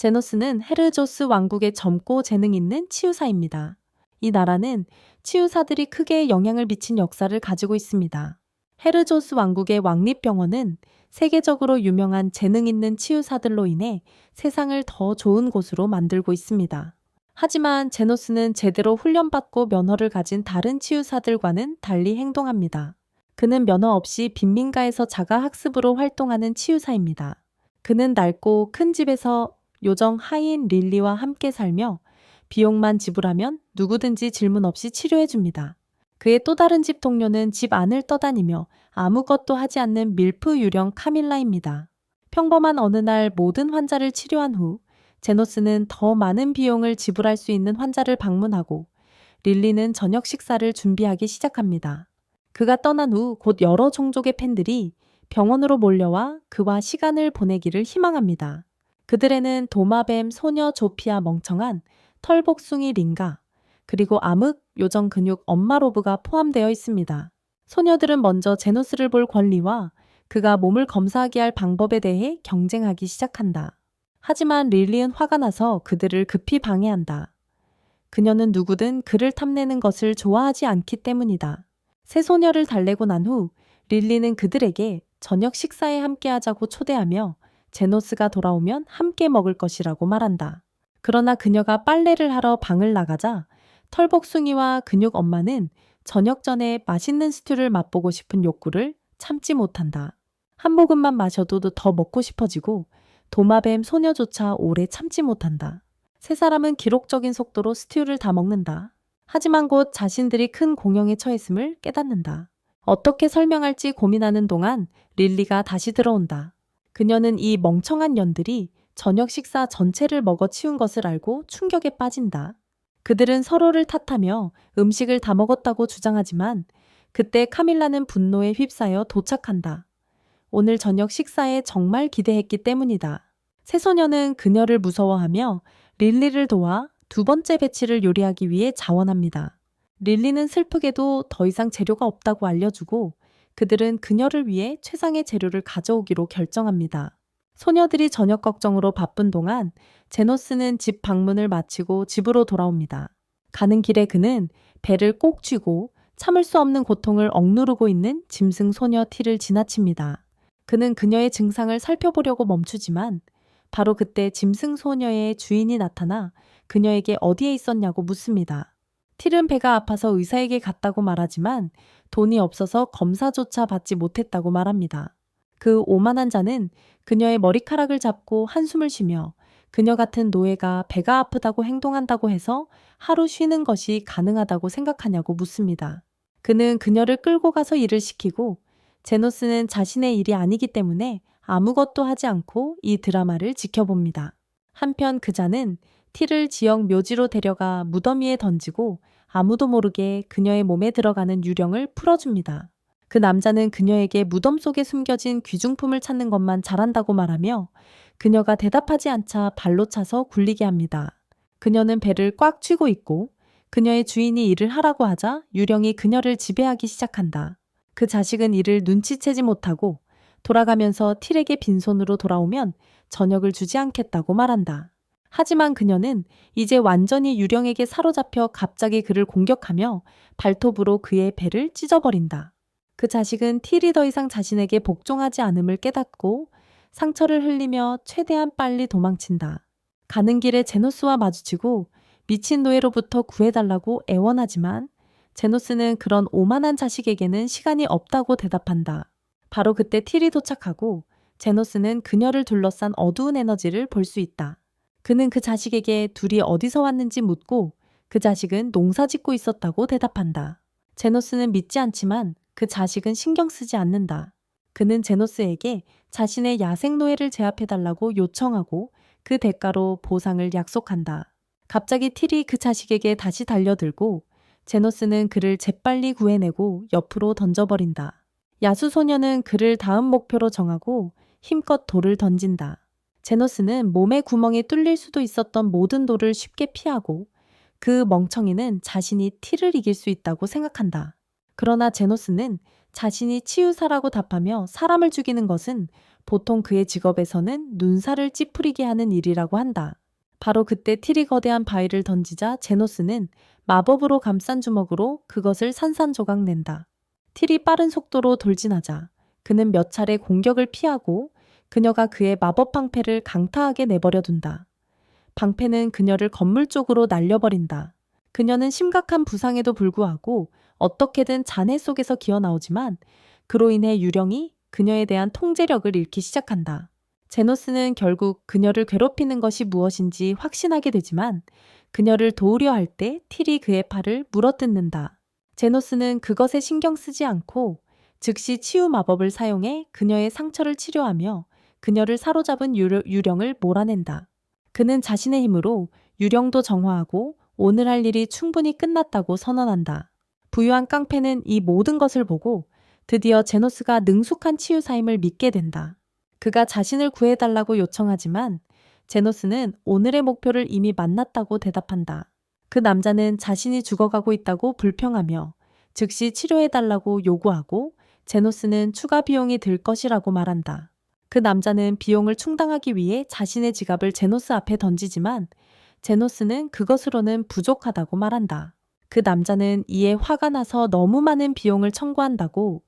제노스는 헤르조스 왕국의 젊고 재능 있는 치유사입니다. 이 나라는 치유사들이 크게 영향을 미친 역사를 가지고 있습니다. 헤르조스 왕국의 왕립병원은 세계적으로 유명한 재능 있는 치유사들로 인해 세상을 더 좋은 곳으로 만들고 있습니다. 하지만 제노스는 제대로 훈련받고 면허를 가진 다른 치유사들과는 달리 행동합니다. 그는 면허 없이 빈민가에서 자가 학습으로 활동하는 치유사입니다. 그는 낡고 큰 집에서 요정 하인 릴리와 함께 살며 비용만 지불하면 누구든지 질문 없이 치료해줍니다. 그의 또 다른 집 동료는 집 안을 떠다니며 아무것도 하지 않는 밀프 유령 카밀라입니다. 평범한 어느 날 모든 환자를 치료한 후 제노스는 더 많은 비용을 지불할 수 있는 환자를 방문하고 릴리는 저녁 식사를 준비하기 시작합니다. 그가 떠난 후 곧 여러 종족의 팬들이 병원으로 몰려와 그와 시간을 보내기를 희망합니다. 그들에는 도마뱀 소녀 조피아 멍청한 털복숭이 링가 그리고 암흑 요정 근육 엄마 로브가 포함되어 있습니다. 소녀들은 먼저 제노스를 볼 권리와 그가 몸을 검사하게 할 방법에 대해 경쟁하기 시작한다. 하지만 릴리는 화가 나서 그들을 급히 방해한다. 그녀는 누구든 그를 탐내는 것을 좋아하지 않기 때문이다. 새 소녀를 달래고 난 후 릴리는 그들에게 저녁 식사에 함께하자고 초대하며 제노스가 돌아오면 함께 먹을 것이라고 말한다. 그러나 그녀가 빨래를 하러 방을 나가자 털복숭이와 근육 엄마는 저녁 전에 맛있는 스튜를 맛보고 싶은 욕구를 참지 못한다. 한 모금만 마셔도 더 먹고 싶어지고 도마뱀 소녀조차 오래 참지 못한다. 세 사람은 기록적인 속도로 스튜를 다 먹는다. 하지만 곧 자신들이 큰 공영에 처했음을 깨닫는다. 어떻게 설명할지 고민하는 동안 릴리가 다시 들어온다. 그녀는 이 멍청한 년들이 저녁 식사 전체를 먹어 치운 것을 알고 충격에 빠진다. 그들은 서로를 탓하며 음식을 다 먹었다고 주장하지만 그때 카밀라는 분노에 휩싸여 도착한다. 오늘 저녁 식사에 정말 기대했기 때문이다. 새소녀는 그녀를 무서워하며 릴리를 도와 두 번째 배치를 요리하기 위해 자원합니다. 릴리는 슬프게도 더 이상 재료가 없다고 알려주고 그들은 그녀를 위해 최상의 재료를 가져오기로 결정합니다. 소녀들이 저녁 걱정으로 바쁜 동안 제노스는 집 방문을 마치고 집으로 돌아옵니다. 가는 길에 그는 배를 꼭 쥐고 참을 수 없는 고통을 억누르고 있는 짐승 소녀 티를 지나칩니다. 그는 그녀의 증상을 살펴보려고 멈추지만 바로 그때 짐승 소녀의 주인이 나타나 그녀에게 어디에 있었냐고 묻습니다. 틸은 배가 아파서 의사에게 갔다고 말하지만 돈이 없어서 검사조차 받지 못했다고 말합니다. 그 오만한 자는 그녀의 머리카락을 잡고 한숨을 쉬며 그녀 같은 노예가 배가 아프다고 행동한다고 해서 하루 쉬는 것이 가능하다고 생각하냐고 묻습니다. 그는 그녀를 끌고 가서 일을 시키고 제노스는 자신의 일이 아니기 때문에 아무것도 하지 않고 이 드라마를 지켜봅니다. 한편 그자는 틸을 지역 묘지로 데려가 무더미에 던지고 아무도 모르게 그녀의 몸에 들어가는 유령을 풀어줍니다. 그 남자는 그녀에게 무덤 속에 숨겨진 귀중품을 찾는 것만 잘한다고 말하며 그녀가 대답하지 않자 발로 차서 굴리게 합니다. 그녀는 배를 꽉 쥐고 있고 그녀의 주인이 일을 하라고 하자 유령이 그녀를 지배하기 시작한다. 그 자식은 이를 눈치채지 못하고 돌아가면서 틸에게 빈손으로 돌아오면 저녁을 주지 않겠다고 말한다. 하지만 그녀는 이제 완전히 유령에게 사로잡혀 갑자기 그를 공격하며 발톱으로 그의 배를 찢어버린다. 그 자식은 틸이 더 이상 자신에게 복종하지 않음을 깨닫고 상처를 흘리며 최대한 빨리 도망친다. 가는 길에 제노스와 마주치고 미친 노예로부터 구해달라고 애원하지만 제노스는 그런 오만한 자식에게는 시간이 없다고 대답한다. 바로 그때 틸이 도착하고 제노스는 그녀를 둘러싼 어두운 에너지를 볼 수 있다. 그는 그 자식에게 둘이 어디서 왔는지 묻고 그 자식은 농사 짓고 있었다고 대답한다. 제노스는 믿지 않지만 그 자식은 신경 쓰지 않는다. 그는 제노스에게 자신의 야생 노예를 제압해달라고 요청하고 그 대가로 보상을 약속한다. 갑자기 틸이 그 자식에게 다시 달려들고 제노스는 그를 재빨리 구해내고 옆으로 던져버린다. 야수소녀는 그를 다음 목표로 정하고 힘껏 돌을 던진다. 제노스는 몸의 구멍이 뚫릴 수도 있었던 모든 돌을 쉽게 피하고 그 멍청이는 자신이 틸을 이길 수 있다고 생각한다. 그러나 제노스는 자신이 치유사라고 답하며 사람을 죽이는 것은 보통 그의 직업에서는 눈살을 찌푸리게 하는 일이라고 한다. 바로 그때 틸이 거대한 바위를 던지자 제노스는 마법으로 감싼 주먹으로 그것을 산산조각 낸다. 틸이 빠른 속도로 돌진하자 그는 몇 차례 공격을 피하고 그녀가 그의 마법 방패를 강타하게 내버려 둔다. 방패는 그녀를 건물 쪽으로 날려버린다. 그녀는 심각한 부상에도 불구하고 어떻게든 잔해 속에서 기어나오지만 그로 인해 유령이 그녀에 대한 통제력을 잃기 시작한다. 제노스는 결국 그녀를 괴롭히는 것이 무엇인지 확신하게 되지만 그녀를 도우려 할 때 틸이 그의 팔을 물어뜯는다. 제노스는 그것에 신경 쓰지 않고 즉시 치유 마법을 사용해 그녀의 상처를 치료하며 그녀를 사로잡은 유령을 몰아낸다. 그는 자신의 힘으로 유령도 정화하고 오늘 할 일이 충분히 끝났다고 선언한다. 부유한 깡패는 이 모든 것을 보고 드디어 제노스가 능숙한 치유사임을 믿게 된다. 그가 자신을 구해달라고 요청하지만 제노스는 오늘의 목표를 이미 만났다고 대답한다. 그 남자는 자신이 죽어가고 있다고 불평하며 즉시 치료해달라고 요구하고 제노스는 추가 비용이 들 것이라고 말한다. 그 남자는 비용을 충당하기 위해 자신의 지갑을 제노스 앞에 던지지만 제노스는 그것으로는 부족하다고 말한다. 그 남자는 이에 화가 나서 너무 많은 비용을 청구한다고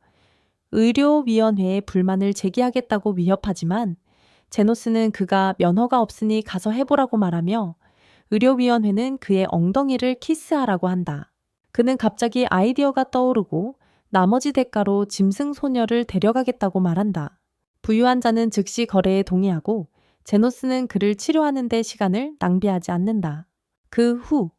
의료위원회에 불만을 제기하겠다고 위협하지만 제노스는 그가 면허가 없으니 가서 해보라고 말하며 의료위원회는 그의 엉덩이를 키스하라고 한다. 그는 갑자기 아이디어가 떠오르고 나머지 대가로 짐승 소녀를 데려가겠다고 말한다. 부유한 자는 즉시 거래에 동의하고 제노스는 그를 치료하는 데 시간을 낭비하지 않는다. 그 후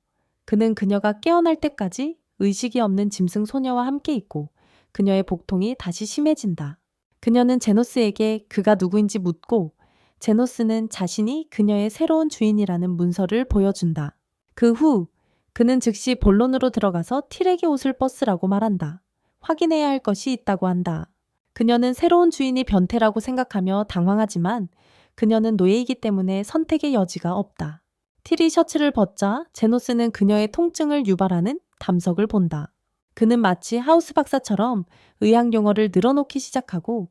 그는 그녀가 깨어날 때까지 의식이 없는 짐승 소녀와 함께 있고 그녀의 복통이 다시 심해진다. 그녀는 제노스에게 그가 누구인지 묻고 제노스는 자신이 그녀의 새로운 주인이라는 문서를 보여준다. 그 후 그는 즉시 본론으로 들어가서 틸에게 옷을 벗으라고 말한다. 확인해야 할 것이 있다고 한다. 그녀는 새로운 주인이 변태라고 생각하며 당황하지만 그녀는 노예이기 때문에 선택의 여지가 없다. 틸이 셔츠를 벗자 제노스는 그녀의 통증을 유발하는 담석을 본다. 그는 마치 하우스 박사처럼 의학 용어를 늘어놓기 시작하고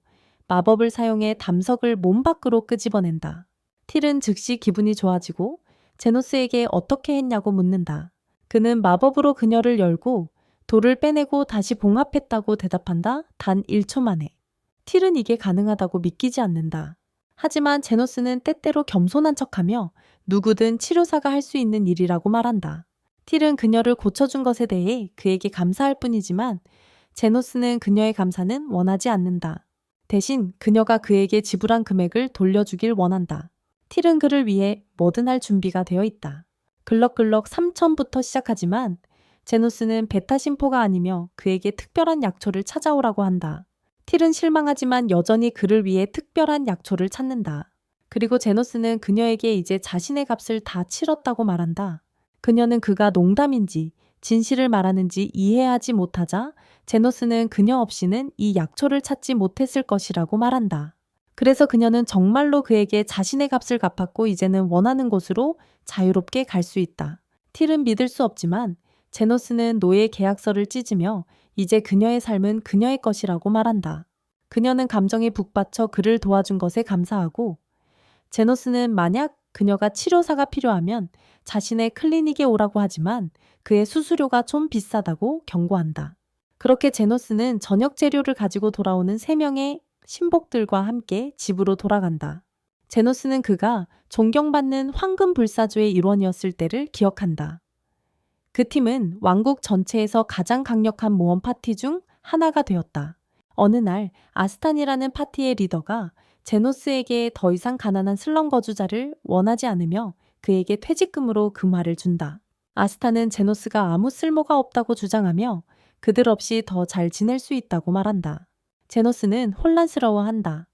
마법을 사용해 담석을 몸 밖으로 끄집어낸다. 틸은 즉시 기분이 좋아지고 제노스에게 어떻게 했냐고 묻는다. 그는 마법으로 그녀를 열고 돌을 빼내고 다시 봉합했다고 대답한다. 단 1초 만에. 틸은 이게 가능하다고 믿기지 않는다. 하지만 제노스는 때때로 겸손한 척하며 누구든 치료사가 할 수 있는 일이라고 말한다. 틸은 그녀를 고쳐준 것에 대해 그에게 감사할 뿐이지만 제노스는 그녀의 감사는 원하지 않는다. 대신 그녀가 그에게 지불한 금액을 돌려주길 원한다. 틸은 그를 위해 뭐든 할 준비가 되어 있다. 글럭글럭 3천부터 시작하지만 제노스는 베타심포가 아니며 그에게 특별한 약초를 찾아오라고 한다. 틸은 실망하지만 여전히 그를 위해 특별한 약초를 찾는다. 그리고 제노스는 그녀에게 이제 자신의 값을 다 치렀다고 말한다. 그녀는 그가 농담인지 진실을 말하는지 이해하지 못하자 제노스는 그녀 없이는 이 약초를 찾지 못했을 것이라고 말한다. 그래서 그녀는 정말로 그에게 자신의 값을 갚았고 이제는 원하는 곳으로 자유롭게 갈 수 있다. 틸은 믿을 수 없지만 제노스는 노예 계약서를 찢으며 이제 그녀의 삶은 그녀의 것이라고 말한다. 그녀는 감정에 북받쳐 그를 도와준 것에 감사하고 제노스는 만약 그녀가 치료사가 필요하면 자신의 클리닉에 오라고 하지만 그의 수수료가 좀 비싸다고 경고한다. 그렇게 제노스는 저녁 재료를 가지고 돌아오는 3명의 신복들과 함께 집으로 돌아간다. 제노스는 그가 존경받는 황금 불사조의 일원이었을 때를 기억한다. 그 팀은 왕국 전체에서 가장 강력한 모험 파티 중 하나가 되었다. 어느 날 아스탄이라는 파티의 리더가 제노스에게 더 이상 가난한 슬럼 거주자를 원하지 않으며 그에게 퇴직금으로 금화를 준다. 아스탄은 제노스가 아무 쓸모가 없다고 주장하며 그들 없이 더 잘 지낼 수 있다고 말한다. 제노스는 혼란스러워한다.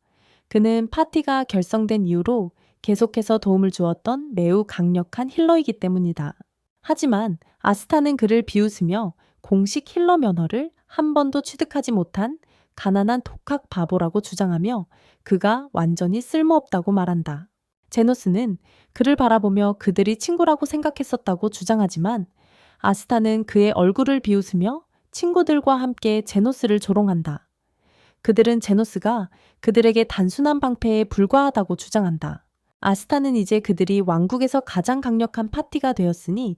그는 파티가 결성된 이후로 계속해서 도움을 주었던 매우 강력한 힐러이기 때문이다. 하지만 아스타는 그를 비웃으며 공식 힐러 면허를 한 번도 취득하지 못한 가난한 독학 바보라고 주장하며 그가 완전히 쓸모없다고 말한다. 제노스는 그를 바라보며 그들이 친구라고 생각했었다고 주장하지만 아스타는 그의 얼굴을 비웃으며 친구들과 함께 제노스를 조롱한다. 그들은 제노스가 그들에게 단순한 방패에 불과하다고 주장한다. 아스타는 이제 그들이 왕국에서 가장 강력한 파티가 되었으니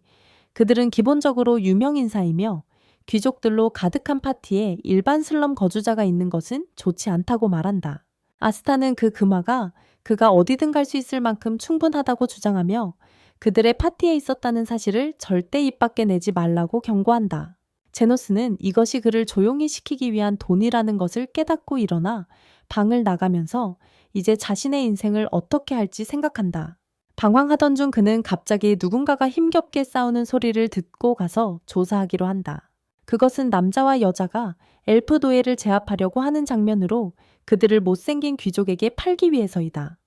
그들은 기본적으로 유명 인사이며 귀족들로 가득한 파티에 일반 슬럼 거주자가 있는 것은 좋지 않다고 말한다. 아스타는 그 금화가 그가 어디든 갈 수 있을 만큼 충분하다고 주장하며 그들의 파티에 있었다는 사실을 절대 입 밖에 내지 말라고 경고한다. 제노스는 이것이 그를 조용히 시키기 위한 돈이라는 것을 깨닫고 일어나 방을 나가면서 이제 자신의 인생을 어떻게 할지 생각한다. 방황하던 중 그는 갑자기 누군가가 힘겹게 싸우는 소리를 듣고 가서 조사하기로 한다. 그것은 남자와 여자가 엘프 노예를 제압하려고 하는 장면으로 그들을 못생긴 귀족에게 팔기 위해서이다.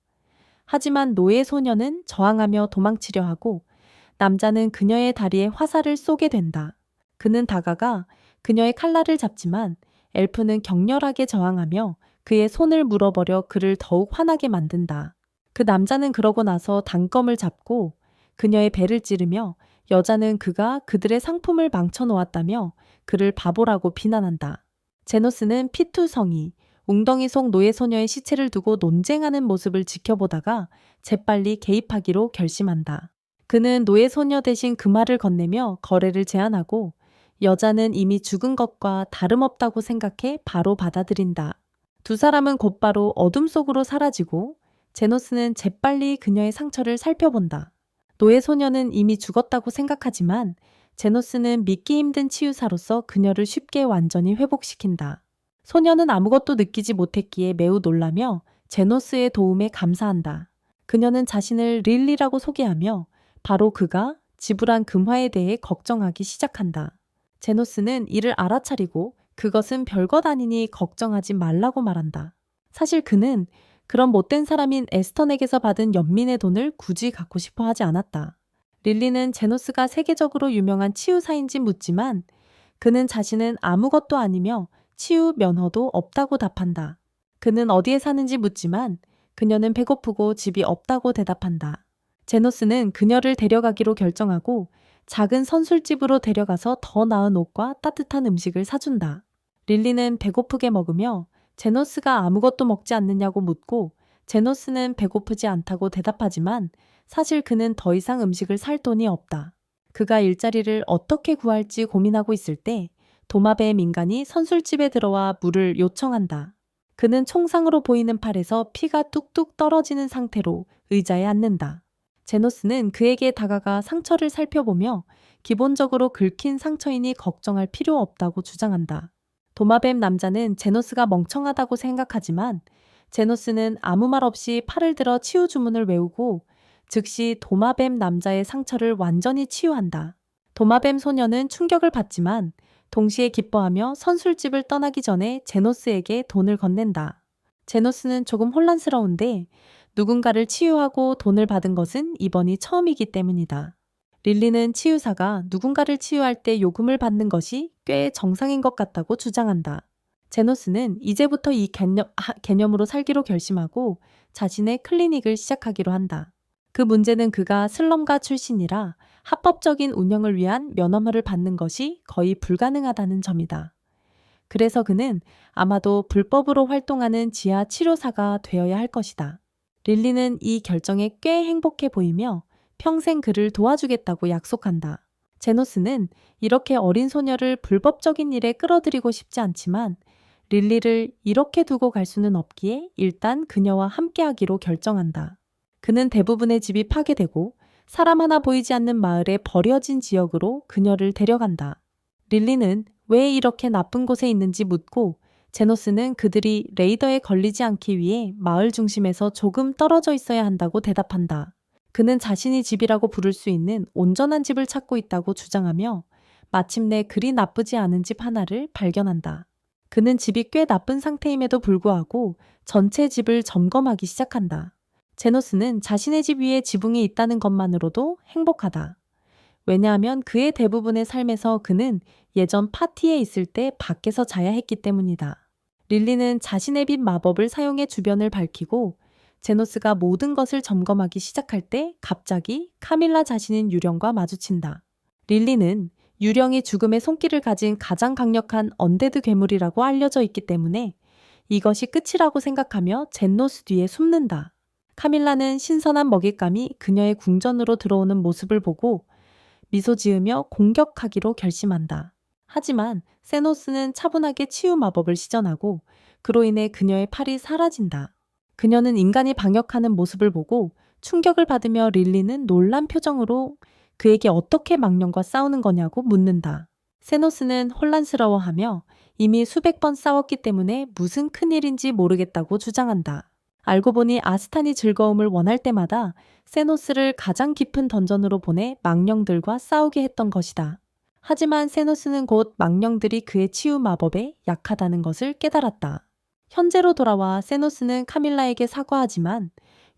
하지만 노예 소녀는 저항하며 도망치려 하고 남자는 그녀의 다리에 화살을 쏘게 된다. 그는 다가가 그녀의 칼날을 잡지만 엘프는 격렬하게 저항하며 그의 손을 물어버려 그를 더욱 화나게 만든다. 그 남자는 그러고 나서 단검을 잡고 그녀의 배를 찌르며 여자는 그가 그들의 상품을 망쳐놓았다며 그를 바보라고 비난한다. 제노스는 피투성이 웅덩이 속 노예 소녀의 시체를 두고 논쟁하는 모습을 지켜보다가 재빨리 개입하기로 결심한다. 그는 노예 소녀 대신 금화를 건네며 거래를 제안하고 여자는 이미 죽은 것과 다름없다고 생각해 바로 받아들인다. 두 사람은 곧바로 어둠 속으로 사라지고 제노스는 재빨리 그녀의 상처를 살펴본다. 노예 소녀는 이미 죽었다고 생각하지만 제노스는 믿기 힘든 치유사로서 그녀를 쉽게 완전히 회복시킨다. 소녀는 아무것도 느끼지 못했기에 매우 놀라며 제노스의 도움에 감사한다. 그녀는 자신을 릴리라고 소개하며 바로 그가 지불한 금화에 대해 걱정하기 시작한다. 제노스는 이를 알아차리고 그것은 별것 아니니 걱정하지 말라고 말한다. 사실 그는 그런 못된 사람인 에스턴에게서 받은 연민의 돈을 굳이 갖고 싶어 하지 않았다. 릴리는 제노스가 세계적으로 유명한 치유사인지 묻지만 그는 자신은 아무것도 아니며 치유 면허도 없다고 답한다. 그는 어디에 사는지 묻지만 그녀는 배고프고 집이 없다고 대답한다. 제노스는 그녀를 데려가기로 결정하고 작은 선술집으로 데려가서 더 나은 옷과 따뜻한 음식을 사준다. 릴리는 배고프게 먹으며 제노스가 아무것도 먹지 않느냐고 묻고 제노스는 배고프지 않다고 대답하지만 사실 그는 더 이상 음식을 살 돈이 없다. 그가 일자리를 어떻게 구할지 고민하고 있을 때 도마뱀 인간이 선술집에 들어와 물을 요청한다. 그는 총상으로 보이는 팔에서 피가 뚝뚝 떨어지는 상태로 의자에 앉는다. 제노스는 그에게 다가가 상처를 살펴보며 기본적으로 긁힌 상처이니 걱정할 필요 없다고 주장한다. 도마뱀 남자는 제노스가 멍청하다고 생각하지만 제노스는 아무 말 없이 팔을 들어 치유 주문을 외우고 즉시 도마뱀 남자의 상처를 완전히 치유한다. 도마뱀 소녀는 충격을 받지만 동시에 기뻐하며 선술집을 떠나기 전에 제노스에게 돈을 건넨다. 제노스는 조금 혼란스러운데 누군가를 치유하고 돈을 받은 것은 이번이 처음이기 때문이다. 릴리는 치유사가 누군가를 치유할 때 요금을 받는 것이 꽤 정상인 것 같다고 주장한다. 제노스는 이제부터 이 개념으로 살기로 결심하고 자신의 클리닉을 시작하기로 한다. 그 문제는 그가 슬럼가 출신이라 합법적인 운영을 위한 면허를 받는 것이 거의 불가능하다는 점이다. 그래서 그는 아마도 불법으로 활동하는 지하 치료사가 되어야 할 것이다. 릴리는 이 결정에 꽤 행복해 보이며 평생 그를 도와주겠다고 약속한다. 제노스는 이렇게 어린 소녀를 불법적인 일에 끌어들이고 싶지 않지만 릴리를 이렇게 두고 갈 수는 없기에 일단 그녀와 함께하기로 결정한다. 그는 대부분의 집이 파괴되고 사람 하나 보이지 않는 마을의 버려진 지역으로 그녀를 데려간다. 릴리는 왜 이렇게 나쁜 곳에 있는지 묻고 제노스는 그들이 레이더에 걸리지 않기 위해 마을 중심에서 조금 떨어져 있어야 한다고 대답한다. 그는 자신이 집이라고 부를 수 있는 온전한 집을 찾고 있다고 주장하며 마침내 그리 나쁘지 않은 집 하나를 발견한다. 그는 집이 꽤 나쁜 상태임에도 불구하고 전체 집을 점검하기 시작한다. 제노스는 자신의 집 위에 지붕이 있다는 것만으로도 행복하다. 왜냐하면 그의 대부분의 삶에서 그는 예전 파티에 있을 때 밖에서 자야 했기 때문이다. 릴리는 자신의 빛 마법을 사용해 주변을 밝히고 제노스가 모든 것을 점검하기 시작할 때 갑자기 카밀라 자신인 유령과 마주친다. 릴리는 유령이 죽음의 손길을 가진 가장 강력한 언데드 괴물이라고 알려져 있기 때문에 이것이 끝이라고 생각하며 젠노스 뒤에 숨는다. 카밀라는 신선한 먹잇감이 그녀의 궁전으로 들어오는 모습을 보고 미소 지으며 공격하기로 결심한다. 하지만 세노스는 차분하게 치유 마법을 시전하고 그로 인해 그녀의 팔이 사라진다. 그녀는 인간이 방역하는 모습을 보고 충격을 받으며 릴리는 놀란 표정으로 그에게 어떻게 망령과 싸우는 거냐고 묻는다. 세노스는 혼란스러워하며 이미 수백 번 싸웠기 때문에 무슨 큰일인지 모르겠다고 주장한다. 알고 보니 아스탄이 즐거움을 원할 때마다 세노스를 가장 깊은 던전으로 보내 망령들과 싸우게 했던 것이다. 하지만 세노스는 곧 망령들이 그의 치유 마법에 약하다는 것을 깨달았다. 현재로 돌아와 세노스는 카밀라에게 사과하지만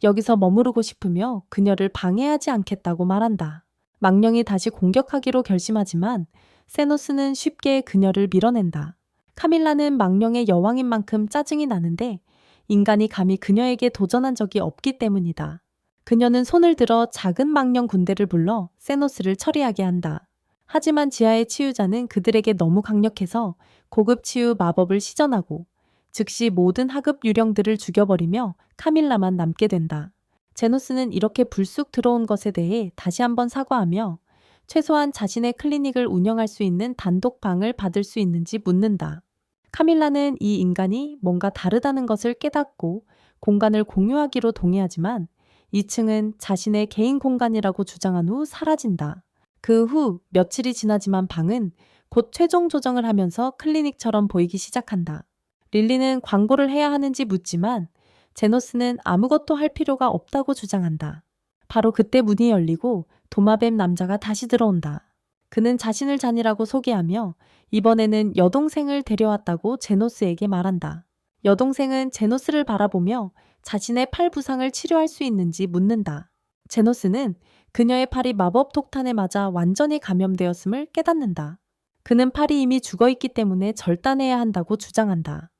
여기서 머무르고 싶으며 그녀를 방해하지 않겠다고 말한다. 망령이 다시 공격하기로 결심하지만 세노스는 쉽게 그녀를 밀어낸다. 카밀라는 망령의 여왕인 만큼 짜증이 나는데 인간이 감히 그녀에게 도전한 적이 없기 때문이다. 그녀는 손을 들어 작은 망령 군대를 불러 세노스를 처리하게 한다. 하지만 지하의 치유자는 그들에게 너무 강력해서 고급 치유 마법을 시전하고 즉시 모든 하급 유령들을 죽여버리며 카밀라만 남게 된다. 제노스는 이렇게 불쑥 들어온 것에 대해 다시 한번 사과하며 최소한 자신의 클리닉을 운영할 수 있는 단독방을 받을 수 있는지 묻는다. 카밀라는 이 인간이 뭔가 다르다는 것을 깨닫고 공간을 공유하기로 동의하지만 2층은 자신의 개인 공간이라고 주장한 후 사라진다. 그 후 며칠이 지나지만 방은 곧 최종 조정을 하면서 클리닉처럼 보이기 시작한다. 릴리는 광고를 해야 하는지 묻지만 제노스는 아무것도 할 필요가 없다고 주장한다. 바로 그때 문이 열리고 도마뱀 남자가 다시 들어온다. 그는 자신을 잔이라고 소개하며 이번에는 여동생을 데려왔다고 제노스에게 말한다. 여동생은 제노스를 바라보며 자신의 팔 부상을 치료할 수 있는지 묻는다. 제노스는 그녀의 팔이 마법 독탄에 맞아 완전히 감염되었음을 깨닫는다. 그는 팔이 이미 죽어있기 때문에 절단해야 한다고 주장한다.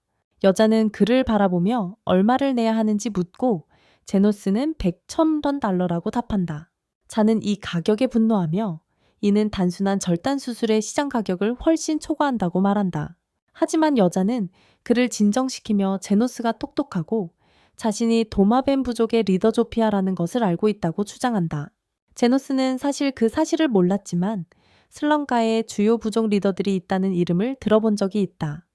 여자는 그를 바라보며 얼마를 내야 하는지 묻고 제노스는 100,000달러라고 답한다. 자는 이 가격에 분노하며 이는 단순한 절단 수술의 시장 가격을 훨씬 초과한다고 말한다. 하지만 여자는 그를 진정시키며 제노스가 똑똑하고 자신이 도마뱀 부족의 리더 조피아라는 것을 알고 있다고 주장한다. 제노스는 사실 그 사실을 몰랐지만 슬럼가에 주요 부족 리더들이 있다는 이름을 들어본 적이 있다.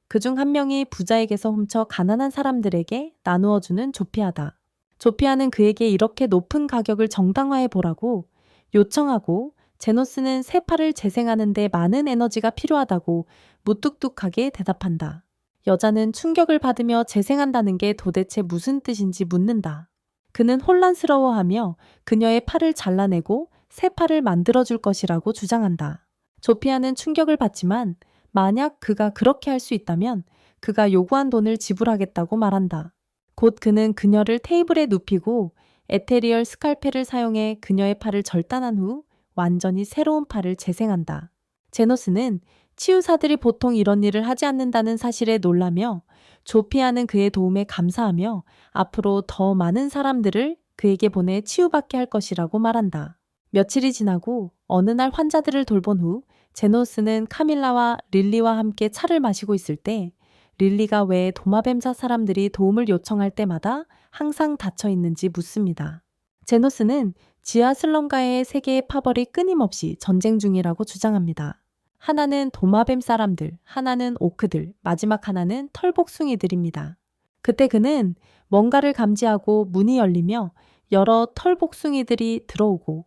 그중 한 명이 부자에게서 훔쳐 가난한 사람들에게 나누어주는 조피아다. 조피아는 그에게 이렇게 높은 가격을 정당화해 보라고 요청하고 제노스는 새 팔을 재생하는 데 많은 에너지가 필요하다고 무뚝뚝하게 대답한다. 여자는 충격을 받으며 재생한다는 게 도대체 무슨 뜻인지 묻는다. 그는 혼란스러워하며 그녀의 팔을 잘라내고 새 팔을 만들어줄 것이라고 주장한다. 조피아는 충격을 받지만 만약 그가 그렇게 할 수 있다면 그가 요구한 돈을 지불하겠다고 말한다. 곧 그는 그녀를 테이블에 눕히고 에테리얼 스칼펠을 사용해 그녀의 팔을 절단한 후 완전히 새로운 팔을 재생한다. 제노스는 치유사들이 보통 이런 일을 하지 않는다는 사실에 놀라며 조피아는 그의 도움에 감사하며 앞으로 더 많은 사람들을 그에게 보내 치유받게 할 것이라고 말한다. 며칠이 지나고 어느 날 환자들을 돌본 후 제노스는 카밀라와 릴리와 함께 차를 마시고 있을 때 릴리가 왜 도마뱀사 사람들이 도움을 요청할 때마다 항상 닫혀 있는지 묻습니다. 제노스는 지하 슬럼가의 세 개의 파벌이 끊임없이 전쟁 중이라고 주장합니다. 하나는 도마뱀 사람들, 하나는 오크들, 마지막 하나는 털복숭이들입니다. 그때 그는 뭔가를 감지하고 문이 열리며 여러 털복숭이들이 들어오고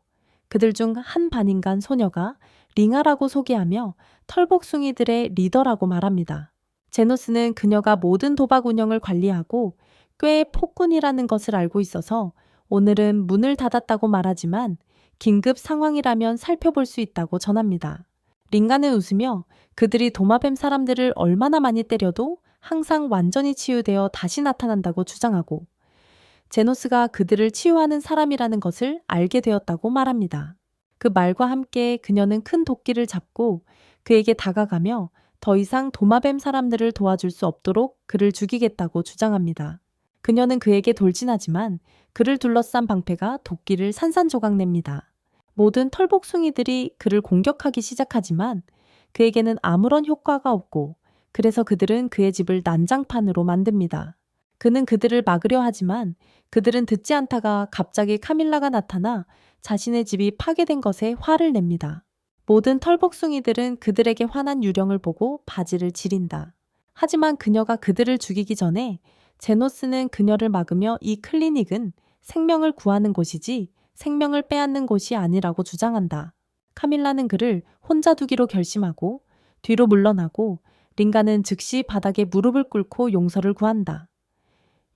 그들 중 한 반인간 소녀가 링아라고 소개하며 털복숭이들의 리더라고 말합니다. 제노스는 그녀가 모든 도박 운영을 관리하고 꽤 폭군이라는 것을 알고 있어서 오늘은 문을 닫았다고 말하지만 긴급 상황이라면 살펴볼 수 있다고 전합니다. 링가는 웃으며 그들이 도마뱀 사람들을 얼마나 많이 때려도 항상 완전히 치유되어 다시 나타난다고 주장하고 제노스가 그들을 치유하는 사람이라는 것을 알게 되었다고 말합니다. 그 말과 함께 그녀는 큰 도끼를 잡고 그에게 다가가며 더 이상 도마뱀 사람들을 도와줄 수 없도록 그를 죽이겠다고 주장합니다. 그녀는 그에게 돌진하지만 그를 둘러싼 방패가 도끼를 산산조각냅니다. 모든 털복숭이들이 그를 공격하기 시작하지만 그에게는 아무런 효과가 없고 그래서 그들은 그의 집을 난장판으로 만듭니다. 그는 그들을 막으려 하지만 그들은 듣지 않다가 갑자기 카밀라가 나타나 자신의 집이 파괴된 것에 화를 냅니다. 모든 털복숭이들은 그들에게 화난 유령을 보고 바지를 지린다. 하지만 그녀가 그들을 죽이기 전에 제노스는 그녀를 막으며 이 클리닉은 생명을 구하는 곳이지 생명을 빼앗는 곳이 아니라고 주장한다. 카밀라는 그를 혼자 두기로 결심하고 뒤로 물러나고 린가는 즉시 바닥에 무릎을 꿇고 용서를 구한다.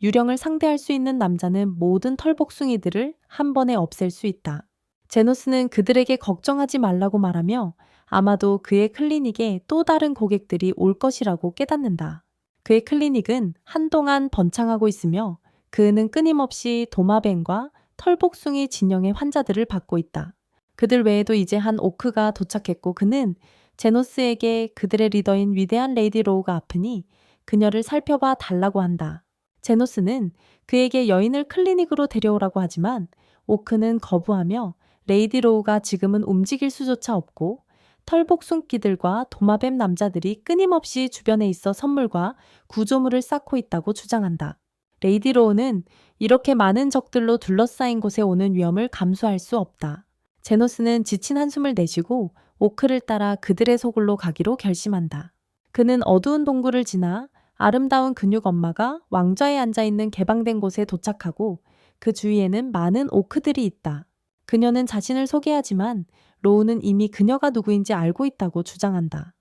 유령을 상대할 수 있는 남자는 모든 털복숭이들을 한 번에 없앨 수 있다. 제노스는 그들에게 걱정하지 말라고 말하며 아마도 그의 클리닉에 또 다른 고객들이 올 것이라고 깨닫는다. 그의 클리닉은 한동안 번창하고 있으며 그는 끊임없이 도마뱀과 털복숭이 진영의 환자들을 받고 있다. 그들 외에도 이제 한 오크가 도착했고 그는 제노스에게 그들의 리더인 위대한 레이디 로우가 아프니 그녀를 살펴봐 달라고 한다. 제노스는 그에게 여인을 클리닉으로 데려오라고 하지만 오크는 거부하며 레이디 로우가 지금은 움직일 수조차 없고 털복숭기들과 도마뱀 남자들이 끊임없이 주변에 있어 선물과 구조물을 쌓고 있다고 주장한다. 레이디 로우는 이렇게 많은 적들로 둘러싸인 곳에 오는 위험을 감수할 수 없다. 제노스는 지친 한숨을 내쉬고 오크를 따라 그들의 소굴로 가기로 결심한다. 그는 어두운 동굴을 지나 아름다운 근육 엄마가 왕좌에 앉아있는 개방된 곳에 도착하고 그 주위에는 많은 오크들이 있다. 그녀는 자신을 소개하지만 로우는 이미 그녀가 누구인지 알고 있다고 주장한다.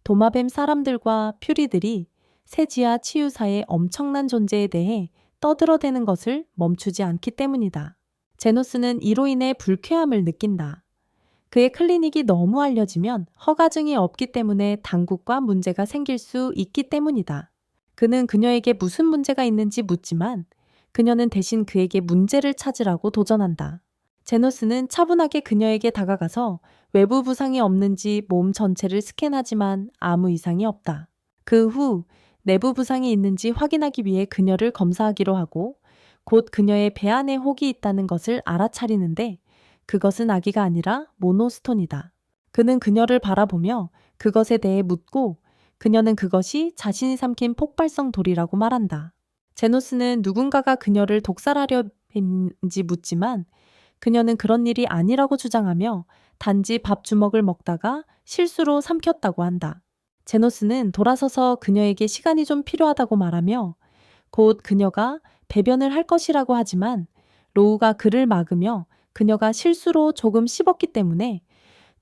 도마뱀 사람들과 퓨리들이 세지아 치유사의 엄청난 존재에 대해 떠들어대는 것을 멈추지 않기 때문이다. 제노스는 이로 인해 불쾌함을 느낀다. 그의 클리닉이 너무 알려지면 허가증이 없기 때문에 당국과 문제가 생길 수 있기 때문이다. 그는 그녀에게 무슨 문제가 있는지 묻지만 그녀는 대신 그에게 문제를 찾으라고 도전한다. 제노스는 차분하게 그녀에게 다가가서 외부 부상이 없는지 몸 전체를 스캔하지만 아무 이상이 없다. 그 후 내부 부상이 있는지 확인하기 위해 그녀를 검사하기로 하고 곧 그녀의 배 안에 혹이 있다는 것을 알아차리는데 그것은 아기가 아니라 모노스톤이다. 그는 그녀를 바라보며 그것에 대해 묻고 그녀는 그것이 자신이 삼킨 폭발성 돌이라고 말한다. 제노스는 누군가가 그녀를 독살하려 했는지 묻지만 그녀는 그런 일이 아니라고 주장하며 단지 밥 주먹을 먹다가 실수로 삼켰다고 한다. 제노스는 돌아서서 그녀에게 시간이 좀 필요하다고 말하며 곧 그녀가 배변을 할 것이라고 하지만 로우가 그를 막으며 그녀가 실수로 조금 씹었기 때문에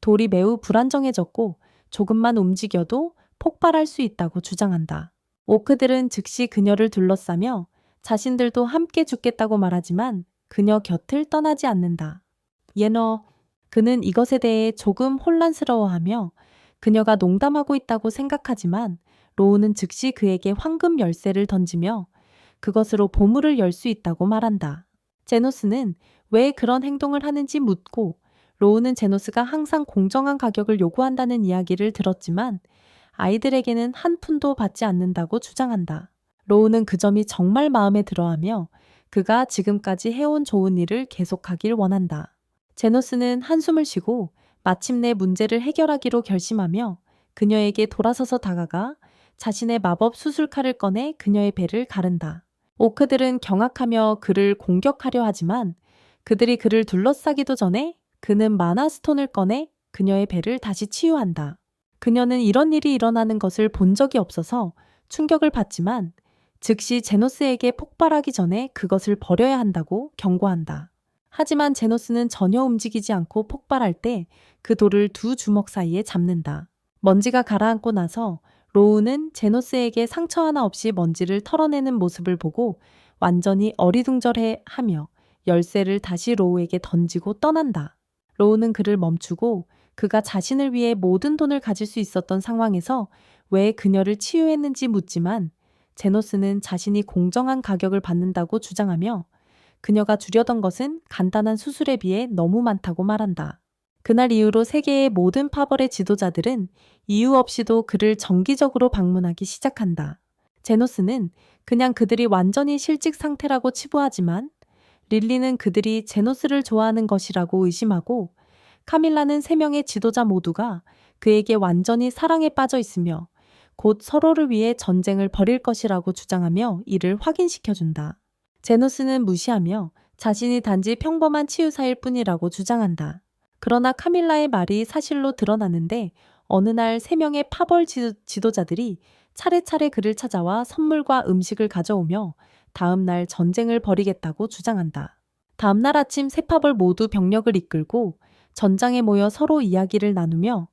돌이 매우 불안정해졌고 조금만 움직여도 폭발할 수 있다고 주장한다. 오크들은 즉시 그녀를 둘러싸며 자신들도 함께 죽겠다고 말하지만 그녀 곁을 떠나지 않는다. 그는 이것에 대해 조금 혼란스러워하며 그녀가 농담하고 있다고 생각하지만 로우는 즉시 그에게 황금 열쇠를 던지며 그것으로 보물을 열 수 있다고 말한다. 제노스는 왜 그런 행동을 하는지 묻고 로우는 제노스가 항상 공정한 가격을 요구한다는 이야기를 들었지만 아이들에게는 한 푼도 받지 않는다고 주장한다. 로우는 그 점이 정말 마음에 들어하며 그가 지금까지 해온 좋은 일을 계속하길 원한다. 제노스는 한숨을 쉬고 마침내 문제를 해결하기로 결심하며 그녀에게 돌아서서 다가가 자신의 마법 수술칼을 꺼내 그녀의 배를 가른다. 오크들은 경악하며 그를 공격하려 하지만 그들이 그를 둘러싸기도 전에 그는 마나 스톤을 꺼내 그녀의 배를 다시 치유한다. 그녀는 이런 일이 일어나는 것을 본 적이 없어서 충격을 받지만 즉시 제노스에게 폭발하기 전에 그것을 버려야 한다고 경고한다. 하지만 제노스는 전혀 움직이지 않고 폭발할 때 그 돌을 두 주먹 사이에 잡는다. 먼지가 가라앉고 나서 로우는 제노스에게 상처 하나 없이 먼지를 털어내는 모습을 보고 완전히 어리둥절해 하며 열쇠를 다시 로우에게 던지고 떠난다. 로우는 그를 멈추고 그가 자신을 위해 모든 돈을 가질 수 있었던 상황에서 왜 그녀를 치유했는지 묻지만 제노스는 자신이 공정한 가격을 받는다고 주장하며 그녀가 주려던 것은 간단한 수술에 비해 너무 많다고 말한다. 그날 이후로 세계의 모든 파벌의 지도자들은 이유 없이도 그를 정기적으로 방문하기 시작한다. 제노스는 그냥 그들이 완전히 실직 상태라고 치부하지만 릴리는 그들이 제노스를 좋아하는 것이라고 의심하고 카밀라는 3명의 지도자 모두가 그에게 완전히 사랑에 빠져 있으며 곧 서로를 위해 전쟁을 벌일 것이라고 주장하며 이를 확인시켜준다. 제노스는 무시하며 자신이 단지 평범한 치유사일 뿐이라고 주장한다. 그러나 카밀라의 말이 사실로 드러나는데 어느 날 3명의 파벌 지도자들이 차례차례 그를 찾아와 선물과 음식을 가져오며 다음 날 전쟁을 벌이겠다고 주장한다. 다음 날 아침 세 파벌 모두 병력을 이끌고 전장에 모여 서로 이야기를 나누며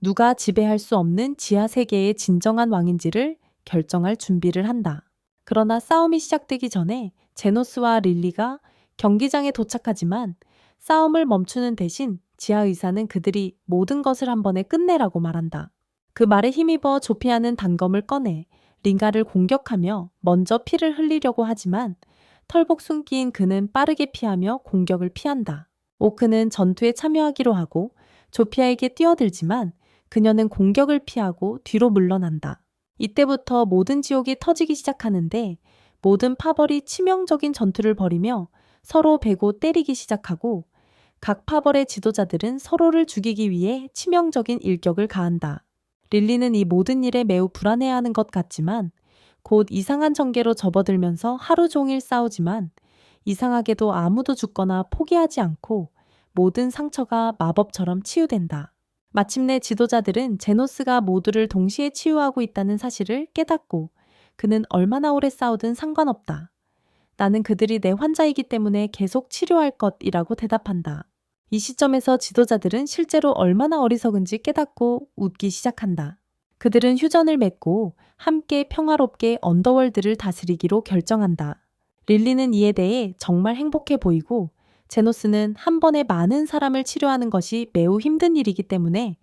누가 지배할 수 없는 지하 세계의 진정한 왕인지를 결정할 준비를 한다. 그러나 싸움이 시작되기 전에 제노스와 릴리가 경기장에 도착하지만 싸움을 멈추는 대신 지하 의사는 그들이 모든 것을 한 번에 끝내라고 말한다. 그 말에 힘입어 조피아는 단검을 꺼내 링가를 공격하며 먼저 피를 흘리려고 하지만 털복숭 끼인 그는 빠르게 피하며 공격을 피한다. 오크는 전투에 참여하기로 하고 조피아에게 뛰어들지만 그녀는 공격을 피하고 뒤로 물러난다. 이때부터 모든 지옥이 터지기 시작하는데 모든 파벌이 치명적인 전투를 벌이며 서로 베고 때리기 시작하고 각 파벌의 지도자들은 서로를 죽이기 위해 치명적인 일격을 가한다. 릴리는 이 모든 일에 매우 불안해하는 것 같지만 곧 이상한 전개로 접어들면서 하루 종일 싸우지만 이상하게도 아무도 죽거나 포기하지 않고 모든 상처가 마법처럼 치유된다. 마침내 지도자들은 제노스가 모두를 동시에 치유하고 있다는 사실을 깨닫고 그는 얼마나 오래 싸우든 상관없다. 나는 그들이 내 환자이기 때문에 계속 치료할 것이라고 대답한다. 이 시점에서 지도자들은 실제로 얼마나 어리석은지 깨닫고 웃기 시작한다. 그들은 휴전을 맺고 함께 평화롭게 언더월드를 다스리기로 결정한다. 릴리는 이에 대해 정말 행복해 보이고 제노스는 한 번에 많은 사람을 치료하는 것이 매우 힘든 일이기 때문에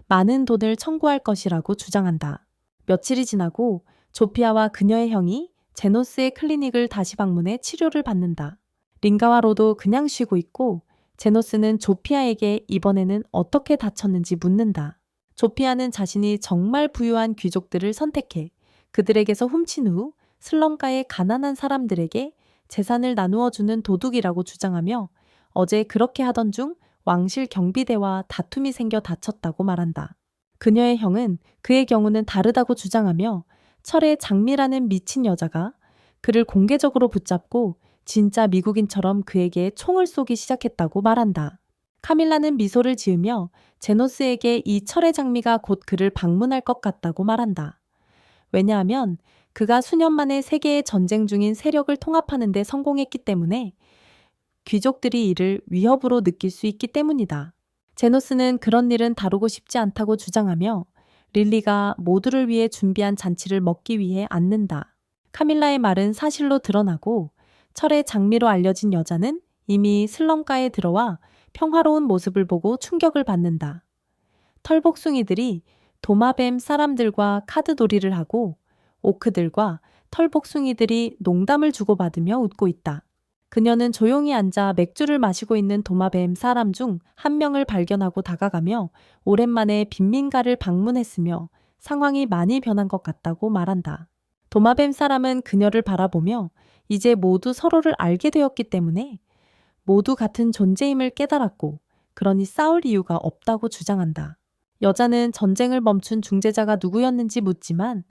많은 돈을 청구할 것이라고 주장한다. 며칠이 지나고 조피아와 그녀의 형이 제노스의 클리닉을 다시 방문해 치료를 받는다. 링가와 로도 그냥 쉬고 있고 제노스는 조피아에게 이번에는 어떻게 다쳤는지 묻는다. 조피아는 자신이 정말 부유한 귀족들을 선택해 그들에게서 훔친 후 슬럼가의 가난한 사람들에게 재산을 나누어 주는 도둑이라고 주장하며 어제 그렇게 하던 중 왕실 경비대와 다툼이 생겨 다쳤다고 말한다. 그녀의 형은 그의 경우는 다르다고 주장하며 철의 장미라는 미친 여자가 그를 공개적으로 붙잡고 진짜 미국인처럼 그에게 총을 쏘기 시작했다고 말한다. 카밀라는 미소를 지으며 제노스에게 이 철의 장미가 곧 그를 방문할 것 같다고 말한다. 왜냐하면 그가 수년 만에 세계의 전쟁 중인 세력을 통합하는 데 성공했기 때문에 귀족들이 이를 위협으로 느낄 수 있기 때문이다. 제노스는 그런 일은 다루고 싶지 않다고 주장하며 릴리가 모두를 위해 준비한 잔치를 먹기 위해 앉는다. 카밀라의 말은 사실로 드러나고 철의 장미로 알려진 여자는 이미 슬럼가에 들어와 평화로운 모습을 보고 충격을 받는다. 털복숭이들이 도마뱀 사람들과 카드놀이를 하고 오크들과 털복숭이들이 농담을 주고받으며 웃고 있다. 그녀는 조용히 앉아 맥주를 마시고 있는 도마뱀 사람 중 한 명을 발견하고 다가가며 오랜만에 빈민가를 방문했으며 상황이 많이 변한 것 같다고 말한다. 도마뱀 사람은 그녀를 바라보며 이제 모두 서로를 알게 되었기 때문에 모두 같은 존재임을 깨달았고 그러니 싸울 이유가 없다고 주장한다. 여자는 전쟁을 멈춘 중재자가 누구였는지 묻지만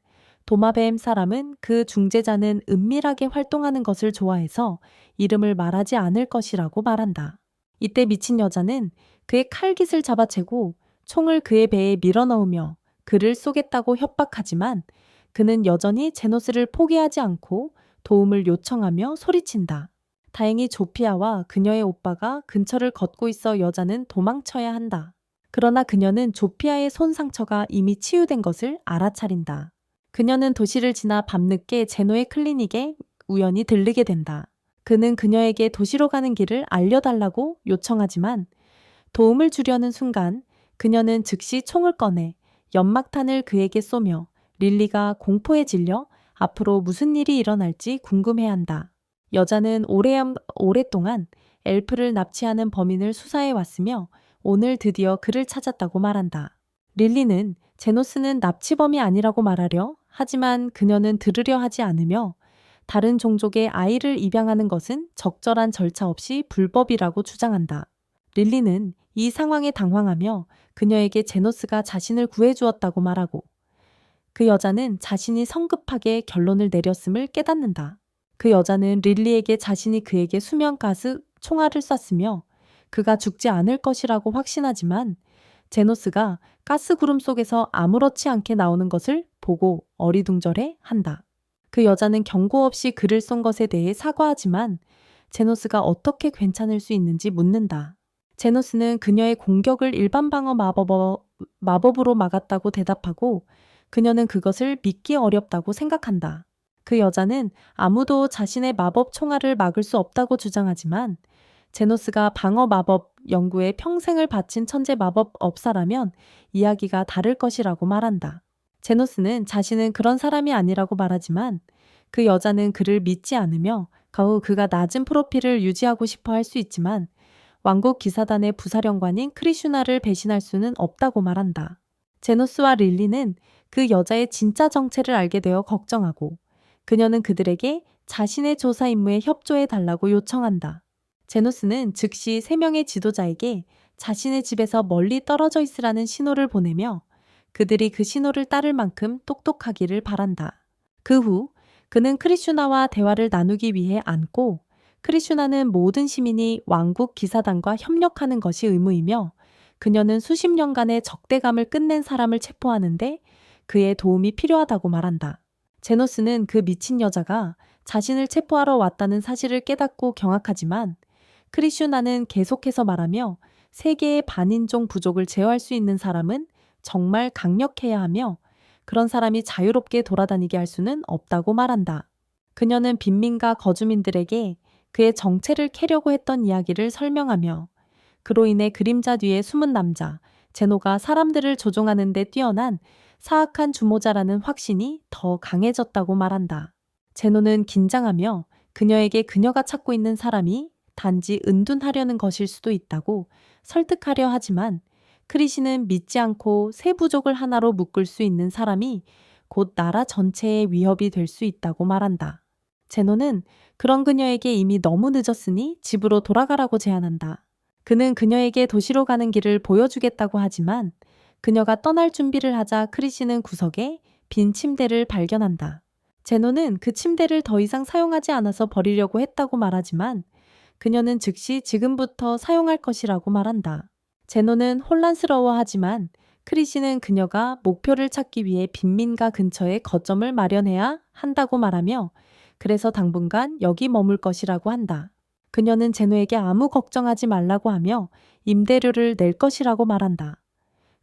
도마뱀 사람은 그 중재자는 은밀하게 활동하는 것을 좋아해서 이름을 말하지 않을 것이라고 말한다. 이때 미친 여자는 그의 칼깃을 잡아채고 총을 그의 배에 밀어넣으며 그를 쏘겠다고 협박하지만 그는 여전히 제노스를 포기하지 않고 도움을 요청하며 소리친다. 다행히 조피아와 그녀의 오빠가 근처를 걷고 있어 여자는 도망쳐야 한다. 그러나 그녀는 조피아의 손 상처가 이미 치유된 것을 알아차린다. 그녀는 도시를 지나 밤늦게 제노의 클리닉에 우연히 들르게 된다. 그는 그녀에게 도시로 가는 길을 알려달라고 요청하지만 도움을 주려는 순간 그녀는 즉시 총을 꺼내 연막탄을 그에게 쏘며 릴리가 공포에 질려 앞으로 무슨 일이 일어날지 궁금해한다. 여자는 오랫동안 엘프를 납치하는 범인을 수사해 왔으며 오늘 드디어 그를 찾았다고 말한다. 릴리는 제노스는 납치범이 아니라고 말하려 하지만 그녀는 들으려 하지 않으며 다른 종족의 아이를 입양하는 것은 적절한 절차 없이 불법이라고 주장한다. 릴리는 이 상황에 당황하며 그녀에게 제노스가 자신을 구해주었다고 말하고 그 여자는 자신이 성급하게 결론을 내렸음을 깨닫는다. 그 여자는 릴리에게 자신이 그에게 수면 가스 총알을 쐈으며 그가 죽지 않을 것이라고 확신하지만 제노스가 가스 구름 속에서 아무렇지 않게 나오는 것을 보고 어리둥절해 한다. 그 여자는 경고 없이 그를 쏜 것에 대해 사과하지만 제노스가 어떻게 괜찮을 수 있는지 묻는다. 제노스는 그녀의 공격을 일반 방어 마법으로 막았다고 대답하고 그녀는 그것을 믿기 어렵다고 생각한다. 그 여자는 아무도 자신의 마법 총알을 막을 수 없다고 주장하지만 제노스가 방어 마법 연구에 평생을 바친 천재 마법업사라면 이야기가 다를 것이라고 말한다. 제노스는 자신은 그런 사람이 아니라고 말하지만 그 여자는 그를 믿지 않으며 가후 그가 낮은 프로필을 유지하고 싶어 할 수 있지만 왕국 기사단의 부사령관인 크리슈나를 배신할 수는 없다고 말한다. 제노스와 릴리는 그 여자의 진짜 정체를 알게 되어 걱정하고 그녀는 그들에게 자신의 조사 임무에 협조해 달라고 요청한다. 제노스는 즉시 3명의 지도자에게 자신의 집에서 멀리 떨어져 있으라는 신호를 보내며 그들이 그 신호를 따를 만큼 똑똑하기를 바란다. 그 후 그는 크리슈나와 대화를 나누기 위해 앉고 크리슈나는 모든 시민이 왕국 기사단과 협력하는 것이 의무이며 그녀는 수십 년간의 적대감을 끝낸 사람을 체포하는데 그의 도움이 필요하다고 말한다. 제노스는 그 미친 여자가 자신을 체포하러 왔다는 사실을 깨닫고 경악하지만 크리슈나는 계속해서 말하며 세계의 반인종 부족을 제어할 수 있는 사람은 정말 강력해야 하며 그런 사람이 자유롭게 돌아다니게 할 수는 없다고 말한다. 그녀는 빈민가 거주민들에게 그의 정체를 캐려고 했던 이야기를 설명하며 그로 인해 그림자 뒤에 숨은 남자, 제노가 사람들을 조종하는 데 뛰어난 사악한 주모자라는 확신이 더 강해졌다고 말한다. 제노는 긴장하며 그녀에게 그녀가 찾고 있는 사람이 단지 은둔하려는 것일 수도 있다고 설득하려 하지만 크리시는 믿지 않고 세 부족을 하나로 묶을 수 있는 사람이 곧 나라 전체의 위협이 될 수 있다고 말한다. 제노는 그런 그녀에게 이미 너무 늦었으니 집으로 돌아가라고 제안한다. 그는 그녀에게 도시로 가는 길을 보여주겠다고 하지만 그녀가 떠날 준비를 하자 크리시는 구석에 빈 침대를 발견한다. 제노는 그 침대를 더 이상 사용하지 않아서 버리려고 했다고 말하지만 그녀는 즉시 지금부터 사용할 것이라고 말한다. 제노는 혼란스러워하지만 크리시는 그녀가 목표를 찾기 위해 빈민가 근처에 거점을 마련해야 한다고 말하며 그래서 당분간 여기 머물 것이라고 한다. 그녀는 제노에게 아무 걱정하지 말라고 하며 임대료를 낼 것이라고 말한다.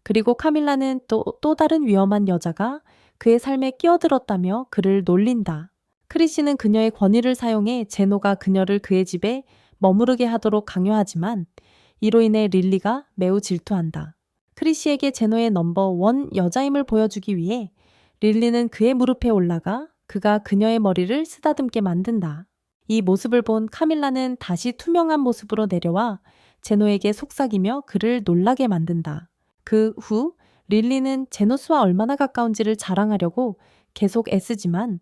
그리고 카밀라는 또 다른 위험한 여자가 그의 삶에 끼어들었다며 그를 놀린다. 크리시는 그녀의 권위를 사용해 제노가 그녀를 그의 집에 머무르게 하도록 강요하지만 이로 인해 릴리가 매우 질투한다. 크리시에게 제노의 넘버 1 여자임을 보여주기 위해 릴리는 그의 무릎에 올라가 그가 그녀의 머리를 쓰다듬게 만든다. 이 모습을 본 카밀라는 다시 투명한 모습으로 내려와 제노에게 속삭이며 그를 놀라게 만든다. 그 후 릴리는 제노스와 얼마나 가까운지를 자랑하려고 계속 애쓰지만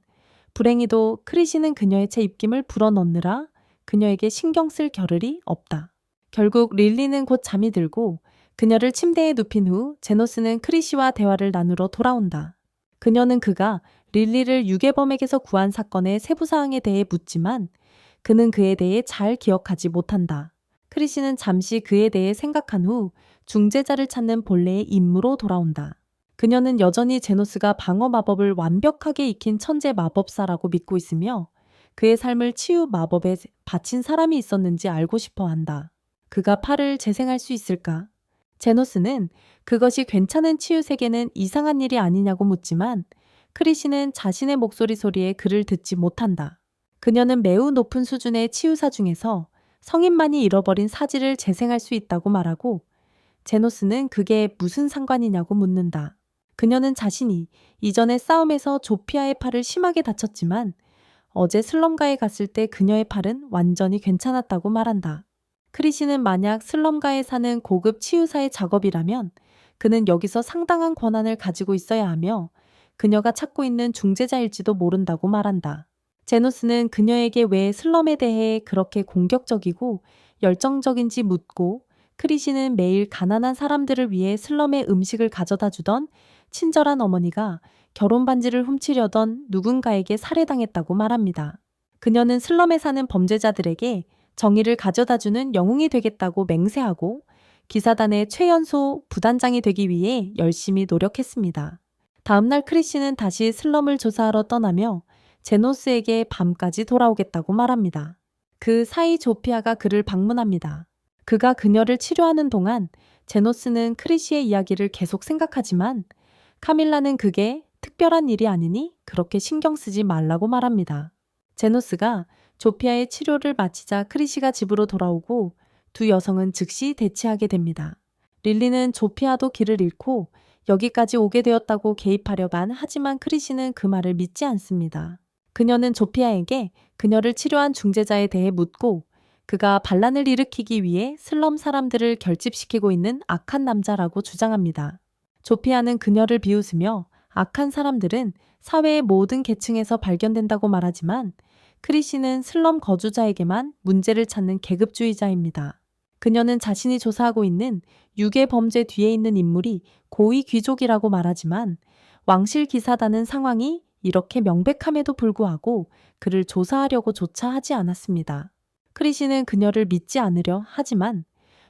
불행히도 크리시는 그녀의 채 입김을 불어넣느라 그녀에게 신경 쓸 겨를이 없다. 결국 릴리는 곧 잠이 들고 그녀를 침대에 눕힌 후 제노스는 크리시와 대화를 나누러 돌아온다. 그녀는 그가 릴리를 유괴범에게서 구한 사건의 세부사항에 대해 묻지만 그는 그에 대해 잘 기억하지 못한다. 크리시는 잠시 그에 대해 생각한 후 중재자를 찾는 본래의 임무로 돌아온다. 그녀는 여전히 제노스가 방어 마법을 완벽하게 익힌 천재 마법사라고 믿고 있으며 그의 삶을 치유 마법에 바친 사람이 있었는지 알고 싶어 한다. 그가 팔을 재생할 수 있을까? 제노스는 그것이 괜찮은 치유 세계는 이상한 일이 아니냐고 묻지만 크리시는 자신의 목소리 소리에 그를 듣지 못한다. 그녀는 매우 높은 수준의 치유사 중에서 성인만이 잃어버린 사지를 재생할 수 있다고 말하고 제노스는 그게 무슨 상관이냐고 묻는다. 그녀는 자신이 이전의 싸움에서 조피아의 팔을 심하게 다쳤지만 어제 슬럼가에 갔을 때 그녀의 팔은 완전히 괜찮았다고 말한다. 크리시는 만약 슬럼가에 사는 고급 치유사의 작업이라면 그는 여기서 상당한 권한을 가지고 있어야 하며 그녀가 찾고 있는 중재자일지도 모른다고 말한다. 제노스는 그녀에게 왜 슬럼에 대해 그렇게 공격적이고 열정적인지 묻고 크리시는 매일 가난한 사람들을 위해 슬럼에 음식을 가져다 주던 친절한 어머니가 결혼 반지를 훔치려던 누군가에게 살해당했다고 말합니다. 그녀는 슬럼에 사는 범죄자들에게 정의를 가져다주는 영웅이 되겠다고 맹세하고 기사단의 최연소 부단장이 되기 위해 열심히 노력했습니다. 다음날 크리시는 다시 슬럼을 조사하러 떠나며 제노스에게 밤까지 돌아오겠다고 말합니다. 그 사이 조피아가 그를 방문합니다. 그가 그녀를 치료하는 동안 제노스는 크리시의 이야기를 계속 생각하지만 카밀라는 그게 특별한 일이 아니니 그렇게 신경 쓰지 말라고 말합니다. 제노스가 조피아의 치료를 마치자 크리시가 집으로 돌아오고 두 여성은 즉시 대치하게 됩니다. 릴리는 조피아도 길을 잃고 여기까지 오게 되었다고 개입하려만 하지만 크리시는 그 말을 믿지 않습니다. 그녀는 조피아에게 그녀를 치료한 중재자에 대해 묻고 그가 반란을 일으키기 위해 슬럼 사람들을 결집시키고 있는 악한 남자라고 주장합니다. 조피아는 그녀를 비웃으며 악한 사람들은 사회의 모든 계층에서 발견된다고 말하지만 크리시는 슬럼 거주자에게만 문제를 찾는 계급주의자입니다. 그녀는 자신이 조사하고 있는 유괴 범죄 뒤에 있는 인물이 고위 귀족이라고 말하지만 왕실 기사단은 상황이 이렇게 명백함에도 불구하고 그를 조사하려고 조차 하지 않았습니다. 크리시는 그녀를 믿지 않으려 하지만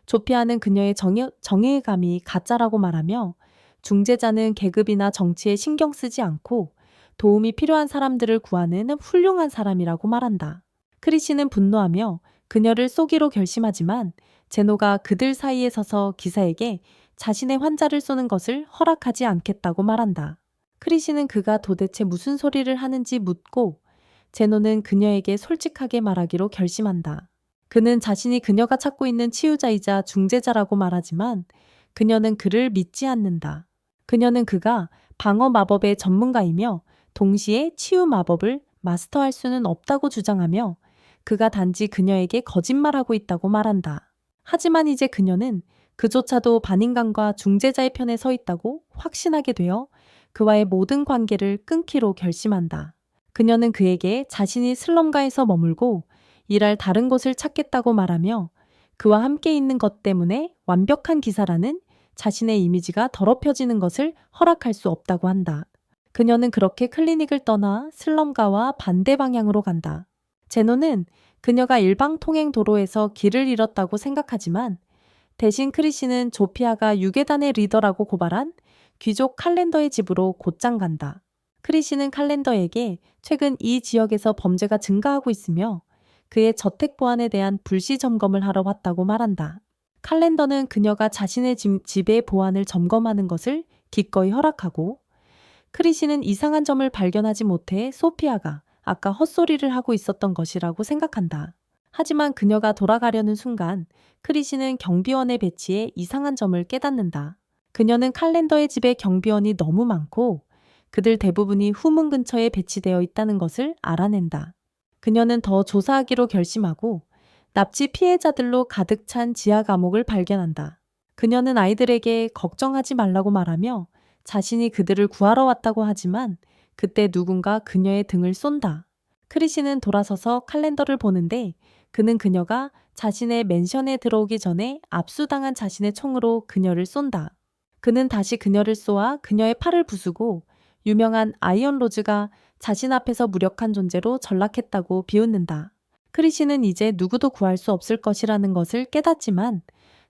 조피아는 그녀의 정의감이 가짜라고 말하며 중재자는 계급이나 정치에 신경 쓰지 않고 도움이 필요한 사람들을 구하는 훌륭한 사람이라고 말한다. 크리시는 분노하며 그녀를 쏘기로 결심하지만 제노가 그들 사이에 서서 기사에게 자신의 환자를 쏘는 것을 허락하지 않겠다고 말한다. 크리시는 그가 도대체 무슨 소리를 하는지 묻고 제노는 그녀에게 솔직하게 말하기로 결심한다. 그는 자신이 그녀가 찾고 있는 치유자이자 중재자라고 말하지만 그녀는 그를 믿지 않는다. 그녀는 그가 방어 마법의 전문가이며 동시에 치유 마법을 마스터할 수는 없다고 주장하며 그가 단지 그녀에게 거짓말하고 있다고 말한다. 하지만 이제 그녀는 그조차도 반인간과 중재자의 편에 서 있다고 확신하게 되어 그와의 모든 관계를 끊기로 결심한다. 그녀는 그에게 자신이 슬럼가에서 머물고 일할 다른 곳을 찾겠다고 말하며 그와 함께 있는 것 때문에 완벽한 기사라는 자신의 이미지가 더럽혀지는 것을 허락할 수 없다고 한다. 그녀는 그렇게 클리닉을 떠나 슬럼가와 반대 방향으로 간다. 제노는 그녀가 일방통행 도로에서 길을 잃었다고 생각하지만 대신 크리시는 조피아가 유괴단의 리더라고 고발한 귀족 칼렌더의 집으로 곧장 간다. 크리시는 칼렌더에게 최근 이 지역에서 범죄가 증가하고 있으며 그의 저택 보안에 대한 불시 점검을 하러 왔다고 말한다. 칼렌더는 그녀가 자신의 집의 보안을 점검하는 것을 기꺼이 허락하고 크리시는 이상한 점을 발견하지 못해 소피아가 아까 헛소리를 하고 있었던 것이라고 생각한다. 하지만 그녀가 돌아가려는 순간 크리시는 경비원의 배치에 이상한 점을 깨닫는다. 그녀는 칼렌더의 집에 경비원이 너무 많고 그들 대부분이 후문 근처에 배치되어 있다는 것을 알아낸다. 그녀는 더 조사하기로 결심하고 납치 피해자들로 가득 찬 지하 감옥을 발견한다. 그녀는 아이들에게 걱정하지 말라고 말하며 자신이 그들을 구하러 왔다고 하지만 그때 누군가 그녀의 등을 쏜다. 크리시는 돌아서서 칼렌더를 보는데 그는 그녀가 자신의 맨션에 들어오기 전에 압수당한 자신의 총으로 그녀를 쏜다. 그는 다시 그녀를 쏘아 그녀의 팔을 부수고 유명한 아이언 로즈가 자신 앞에서 무력한 존재로 전락했다고 비웃는다. 크리시는 이제 누구도 구할 수 없을 것이라는 것을 깨닫지만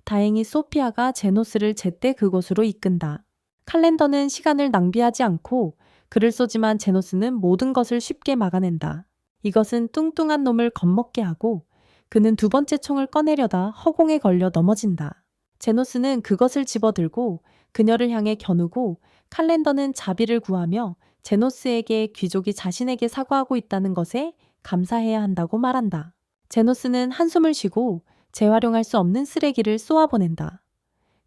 다행히 소피아가 제노스를 제때 그곳으로 이끈다. 칼렌더는 시간을 낭비하지 않고 그를 쏘지만 제노스는 모든 것을 쉽게 막아낸다. 이것은 뚱뚱한 놈을 겁먹게 하고 그는 두 번째 총을 꺼내려다 허공에 걸려 넘어진다. 제노스는 그것을 집어들고 그녀를 향해 겨누고 칼렌더는 자비를 구하며 제노스에게 귀족이 자신에게 사과하고 있다는 것에 감사해야 한다고 말한다. 제노스는 한숨을 쉬고 재활용할 수 없는 쓰레기를 쏘아보낸다.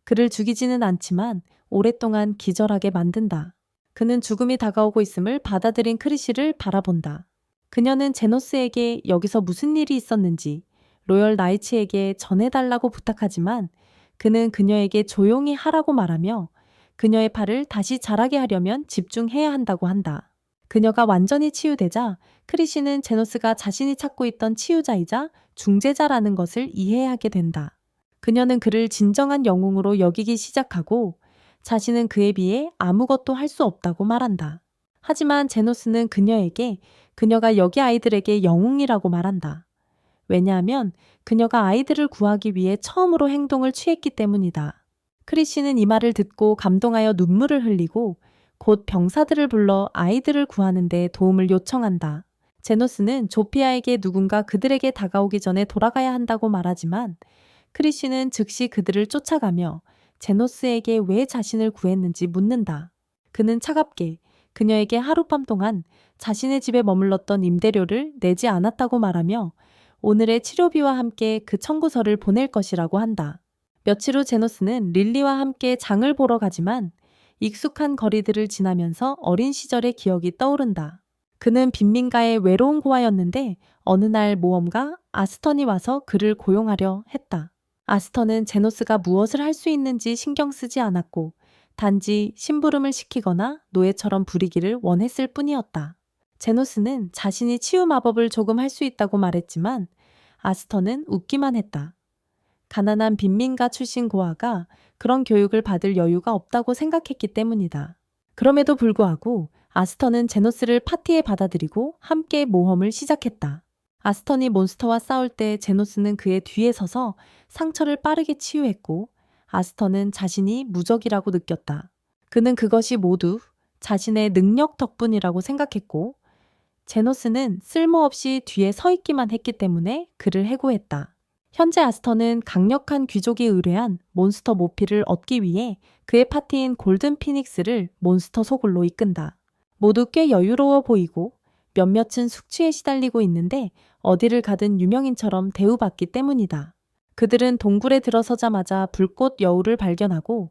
그를 죽이지는 않지만 오랫동안 기절하게 만든다. 그는 죽음이 다가오고 있음을 받아들인 크리시를 바라본다. 그녀는 제노스에게 여기서 무슨 일이 있었는지 로열 나이츠에게 전해달라고 부탁하지만 그는 그녀에게 조용히 하라고 말하며 그녀의 팔을 다시 자라게 하려면 집중해야 한다고 한다. 그녀가 완전히 치유되자 크리시는 제노스가 자신이 찾고 있던 치유자이자 중재자라는 것을 이해하게 된다. 그녀는 그를 진정한 영웅으로 여기기 시작하고 자신은 그에 비해 아무것도 할 수 없다고 말한다. 하지만 제노스는 그녀에게 그녀가 여기 아이들에게 영웅이라고 말한다. 왜냐하면 그녀가 아이들을 구하기 위해 처음으로 행동을 취했기 때문이다. 크리시는 이 말을 듣고 감동하여 눈물을 흘리고 곧 병사들을 불러 아이들을 구하는 데 도움을 요청한다. 제노스는 조피아에게 누군가 그들에게 다가오기 전에 돌아가야 한다고 말하지만 크리시는 즉시 그들을 쫓아가며 제노스에게 왜 자신을 구했는지 묻는다. 그는 차갑게 그녀에게 하룻밤 동안 자신의 집에 머물렀던 임대료를 내지 않았다고 말하며 오늘의 치료비와 함께 그 청구서를 보낼 것이라고 한다. 며칠 후 제노스는 릴리와 함께 장을 보러 가지만 익숙한 거리들을 지나면서 어린 시절의 기억이 떠오른다. 그는 빈민가의 외로운 고아였는데 어느 날 모험가 아스턴이 와서 그를 고용하려 했다. 아스턴은 제노스가 무엇을 할 수 있는지 신경 쓰지 않았고 단지 심부름을 시키거나 노예처럼 부리기를 원했을 뿐이었다. 제노스는 자신이 치유 마법을 조금 할 수 있다고 말했지만 아스턴은 웃기만 했다. 가난한 빈민가 출신 고아가 그런 교육을 받을 여유가 없다고 생각했기 때문이다. 그럼에도 불구하고 아스턴은 제노스를 파티에 받아들이고 함께 모험을 시작했다. 아스턴이 몬스터와 싸울 때 제노스는 그의 뒤에 서서 상처를 빠르게 치유했고 아스턴은 자신이 무적이라고 느꼈다. 그는 그것이 모두 자신의 능력 덕분이라고 생각했고 제노스는 쓸모없이 뒤에 서 있기만 했기 때문에 그를 해고했다. 현재 아스턴은 강력한 귀족이 의뢰한 몬스터 모피를 얻기 위해 그의 파티인 골든 피닉스를 몬스터 소굴로 이끈다. 모두 꽤 여유로워 보이고 몇몇은 숙취에 시달리고 있는데 어디를 가든 유명인처럼 대우받기 때문이다. 그들은 동굴에 들어서자마자 불꽃 여우를 발견하고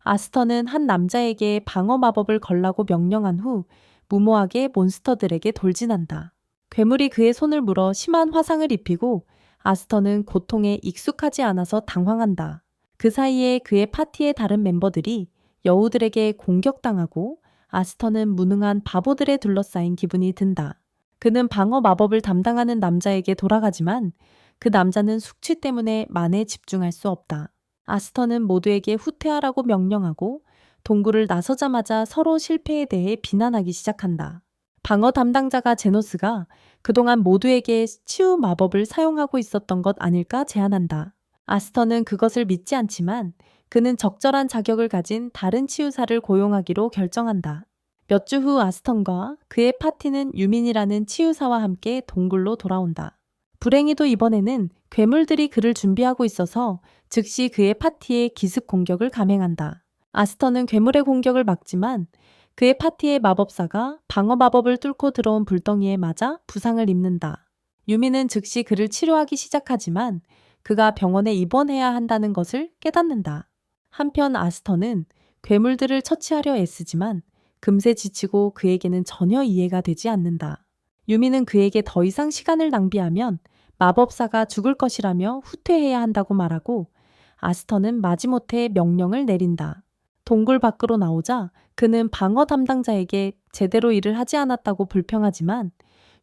아스턴은 한 남자에게 방어 마법을 걸라고 명령한 후 무모하게 몬스터들에게 돌진한다. 괴물이 그의 손을 물어 심한 화상을 입히고 아스턴은 고통에 익숙하지 않아서 당황한다. 그 사이에 그의 파티의 다른 멤버들이 여우들에게 공격당하고 아스턴은 무능한 바보들에 둘러싸인 기분이 든다. 그는 방어 마법을 담당하는 남자에게 돌아가지만 그 남자는 숙취 때문에 만에 집중할 수 없다. 아스턴은 모두에게 후퇴하라고 명령하고 동굴을 나서자마자 서로 실패에 대해 비난하기 시작한다. 방어 담당자가 제노스가 그동안 모두에게 치유 마법을 사용하고 있었던 것 아닐까 제안한다. 아스턴은 그것을 믿지 않지만 그는 적절한 자격을 가진 다른 치유사를 고용하기로 결정한다. 몇 주 후 아스턴과 그의 파티는 유민이라는 치유사와 함께 동굴로 돌아온다. 불행히도 이번에는 괴물들이 그를 준비하고 있어서 즉시 그의 파티에 기습 공격을 감행한다. 아스턴은 괴물의 공격을 막지만 그의 파티의 마법사가 방어 마법을 뚫고 들어온 불덩이에 맞아 부상을 입는다. 유미는 즉시 그를 치료하기 시작하지만 그가 병원에 입원해야 한다는 것을 깨닫는다. 한편 아스턴은 괴물들을 처치하려 애쓰지만 금세 지치고 그에게는 전혀 이해가 되지 않는다. 유미는 그에게 더 이상 시간을 낭비하면 마법사가 죽을 것이라며 후퇴해야 한다고 말하고 아스턴은 마지못해 명령을 내린다. 동굴 밖으로 나오자 그는 방어 담당자에게 제대로 일을 하지 않았다고 불평하지만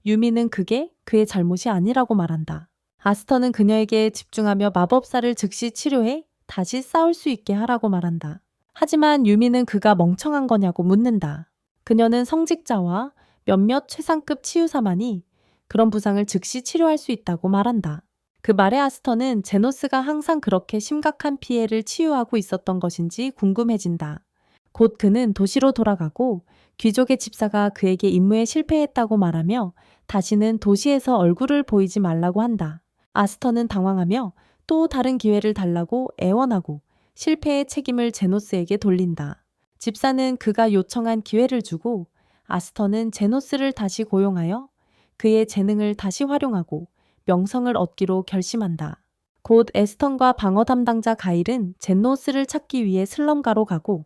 유미는 그게 그의 잘못이 아니라고 말한다. 아스턴은 그녀에게 집중하며 마법사를 즉시 치료해 다시 싸울 수 있게 하라고 말한다. 하지만 유미는 그가 멍청한 거냐고 묻는다. 그녀는 성직자와 몇몇 최상급 치유사만이 그런 부상을 즉시 치료할 수 있다고 말한다. 그 말에 아스턴은 제노스가 항상 그렇게 심각한 피해를 치유하고 있었던 것인지 궁금해진다. 곧 그는 도시로 돌아가고 귀족의 집사가 그에게 임무에 실패했다고 말하며 다시는 도시에서 얼굴을 보이지 말라고 한다. 아스턴은 당황하며 또 다른 기회를 달라고 애원하고 실패의 책임을 제노스에게 돌린다. 집사는 그가 요청한 기회를 주고 아스턴은 제노스를 다시 고용하여 그의 재능을 다시 활용하고 명성을 얻기로 결심한다. 곧 에스턴과 방어 담당자 가일은 제노스를 찾기 위해 슬럼가로 가고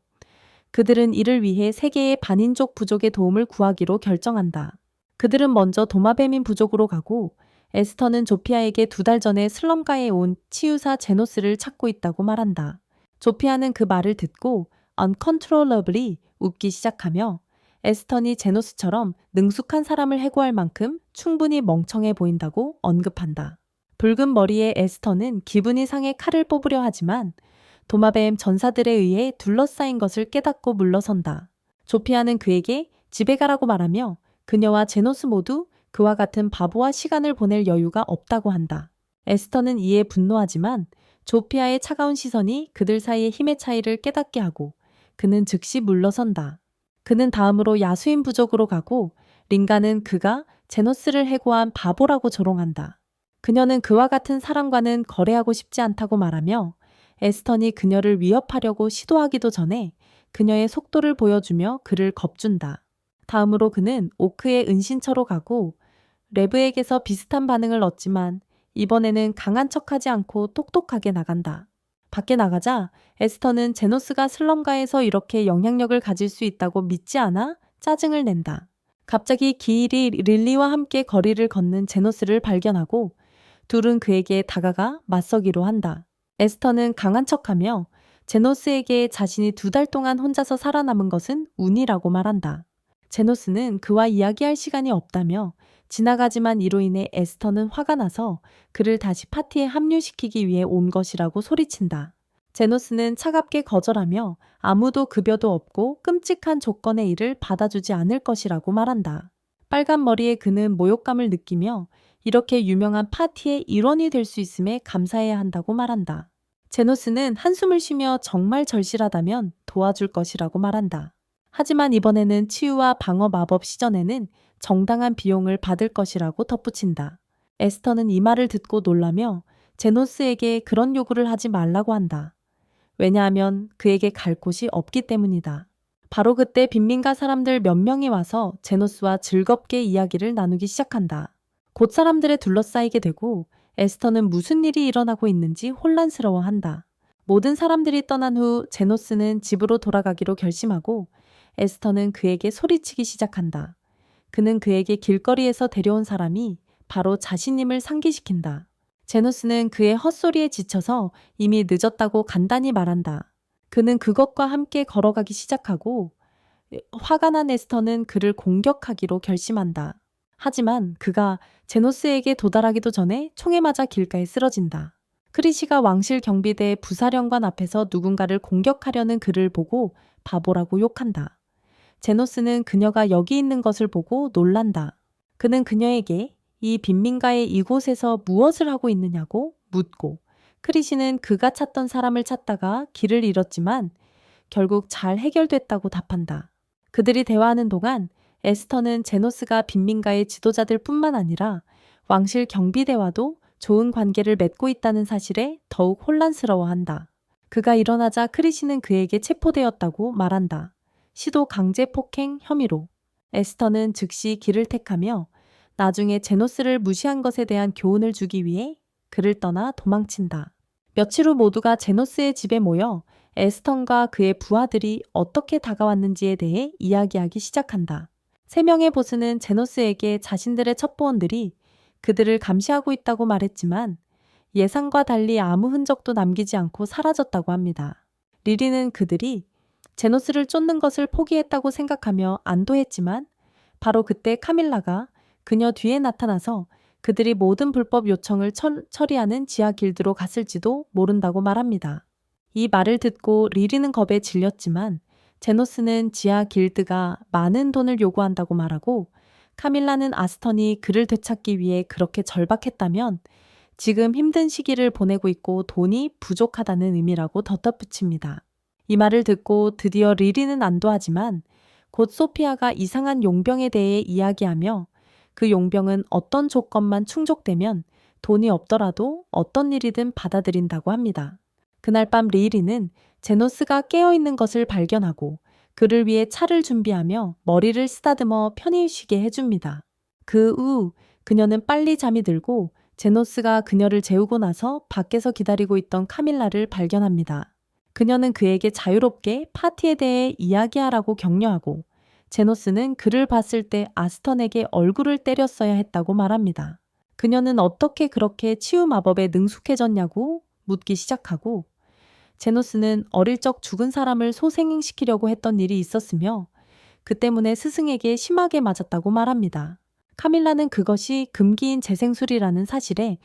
그들은 이를 위해 세계의 반인족 부족의 도움을 구하기로 결정한다. 그들은 먼저 도마뱀인 부족으로 가고 에스턴은 조피아에게 2달 전에 슬럼가에 온 치유사 제노스를 찾고 있다고 말한다. 조피아는 그 말을 듣고 uncontrollably 웃기 시작하며 에스턴이 제노스처럼 능숙한 사람을 해고할 만큼 충분히 멍청해 보인다고 언급한다. 붉은 머리의 에스턴은 기분이 상해 칼을 뽑으려 하지만 도마뱀 전사들에 의해 둘러싸인 것을 깨닫고 물러선다. 조피아는 그에게 집에 가라고 말하며 그녀와 제노스 모두 그와 같은 바보와 시간을 보낼 여유가 없다고 한다. 에스터는 이에 분노하지만 조피아의 차가운 시선이 그들 사이의 힘의 차이를 깨닫게 하고 그는 즉시 물러선다. 그는 다음으로 야수인 부족으로 가고 린가는 그가 제노스를 해고한 바보라고 조롱한다. 그녀는 그와 같은 사람과는 거래하고 싶지 않다고 말하며 에스턴이 그녀를 위협하려고 시도하기도 전에 그녀의 속도를 보여주며 그를 겁준다. 다음으로 그는 오크의 은신처로 가고 레브에게서 비슷한 반응을 얻지만 이번에는 강한 척하지 않고 똑똑하게 나간다. 밖에 나가자 에스터는 제노스가 슬럼가에서 이렇게 영향력을 가질 수 있다고 믿지 않아 짜증을 낸다. 갑자기 기일이 릴리와 함께 거리를 걷는 제노스를 발견하고 둘은 그에게 다가가 맞서기로 한다. 에스터는 강한 척하며 제노스에게 자신이 2달 동안 혼자서 살아남은 것은 운이라고 말한다. 제노스는 그와 이야기할 시간이 없다며 지나가지만 이로 인해 에스터는 화가 나서 그를 다시 파티에 합류시키기 위해 온 것이라고 소리친다. 제노스는 차갑게 거절하며 아무도 급여도 없고 끔찍한 조건의 일을 받아주지 않을 것이라고 말한다. 빨간 머리에 그는 모욕감을 느끼며 이렇게 유명한 파티의 일원이 될 수 있음에 감사해야 한다고 말한다. 제노스는 한숨을 쉬며 정말 절실하다면 도와줄 것이라고 말한다. 하지만 이번에는 치유와 방어 마법 시전에는 정당한 비용을 받을 것이라고 덧붙인다. 에스터는 이 말을 듣고 놀라며 제노스에게 그런 요구를 하지 말라고 한다. 왜냐하면 그에게 갈 곳이 없기 때문이다. 바로 그때 빈민가 사람들 몇 명이 와서 제노스와 즐겁게 이야기를 나누기 시작한다. 곧 사람들에 둘러싸이게 되고 에스터는 무슨 일이 일어나고 있는지 혼란스러워한다. 모든 사람들이 떠난 후 제노스는 집으로 돌아가기로 결심하고 에스터는 그에게 소리치기 시작한다. 그는 그에게 길거리에서 데려온 사람이 바로 자신임을 상기시킨다. 제노스는 그의 헛소리에 지쳐서 이미 늦었다고 간단히 말한다. 그는 그것과 함께 걸어가기 시작하고 화가 난 에스터는 그를 공격하기로 결심한다. 하지만 그가 제노스에게 도달하기도 전에 총에 맞아 길가에 쓰러진다. 크리시가 왕실 경비대 부사령관 앞에서 누군가를 공격하려는 그를 보고 바보라고 욕한다. 제노스는 그녀가 여기 있는 것을 보고 놀란다. 그는 그녀에게 이 빈민가의 이곳에서 무엇을 하고 있느냐고 묻고 크리시는 그가 찾던 사람을 찾다가 길을 잃었지만 결국 잘 해결됐다고 답한다. 그들이 대화하는 동안 에스터는 제노스가 빈민가의 지도자들 뿐만 아니라 왕실 경비대와도 좋은 관계를 맺고 있다는 사실에 더욱 혼란스러워한다. 그가 일어나자 크리시는 그에게 체포되었다고 말한다. 시도 강제 폭행 혐의로. 에스터는 즉시 길을 택하며 나중에 제노스를 무시한 것에 대한 교훈을 주기 위해 그를 떠나 도망친다. 며칠 후 모두가 제노스의 집에 모여 에스턴과 그의 부하들이 어떻게 다가왔는지에 대해 이야기하기 시작한다. 3명의 보스는 제노스에게 자신들의 첩보원들이 그들을 감시하고 있다고 말했지만 예상과 달리 아무 흔적도 남기지 않고 사라졌다고 합니다. 리리는 그들이 제노스를 쫓는 것을 포기했다고 생각하며 안도했지만 바로 그때 카밀라가 그녀 뒤에 나타나서 그들이 모든 불법 요청을 처리하는 지하 길드로 갔을지도 모른다고 말합니다. 이 말을 듣고 리리는 겁에 질렸지만 제노스는 지하 길드가 많은 돈을 요구한다고 말하고 카밀라는 아스턴이 그를 되찾기 위해 그렇게 절박했다면 지금 힘든 시기를 보내고 있고 돈이 부족하다는 의미라고 덧붙입니다. 이 말을 듣고 드디어 리리는 안도하지만 곧 소피아가 이상한 용병에 대해 이야기하며 그 용병은 어떤 조건만 충족되면 돈이 없더라도 어떤 일이든 받아들인다고 합니다. 그날 밤 리리는 제노스가 깨어있는 것을 발견하고 그를 위해 차를 준비하며 머리를 쓰다듬어 편히 쉬게 해줍니다. 그 후 그녀는 빨리 잠이 들고 제노스가 그녀를 재우고 나서 밖에서 기다리고 있던 카밀라를 발견합니다. 그녀는 그에게 자유롭게 파티에 대해 이야기하라고 격려하고 제노스는 그를 봤을 때 아스턴에게 얼굴을 때렸어야 했다고 말합니다. 그녀는 어떻게 그렇게 치유 마법에 능숙해졌냐고 묻기 시작하고 제노스는 어릴 적 죽은 사람을 소생시키려고 했던 일이 있었으며 그 때문에 스승에게 심하게 맞았다고 말합니다. 카밀라는 그것이 금기인 재생술이라는 사실에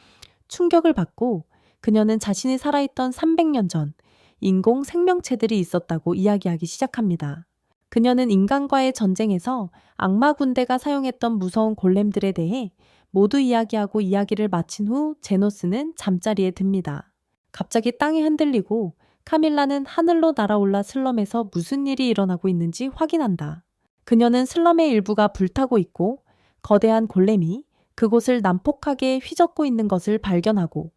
충격을 받고 그녀는 자신이 살아있던 300년 전 인공 생명체들이 있었다고 이야기하기 시작합니다. 그녀는 인간과의 전쟁에서 악마 군대가 사용했던 무서운 골렘들에 대해 모두 이야기하고 이야기를 마친 후 제노스는 잠자리에 듭니다. 갑자기 땅이 흔들리고 카밀라는 하늘로 날아올라 슬럼에서 무슨 일이 일어나고 있는지 확인한다. 그녀는 슬럼의 일부가 불타고 있고 거대한 골렘이 그곳을 난폭하게 휘젓고 있는 것을 발견하고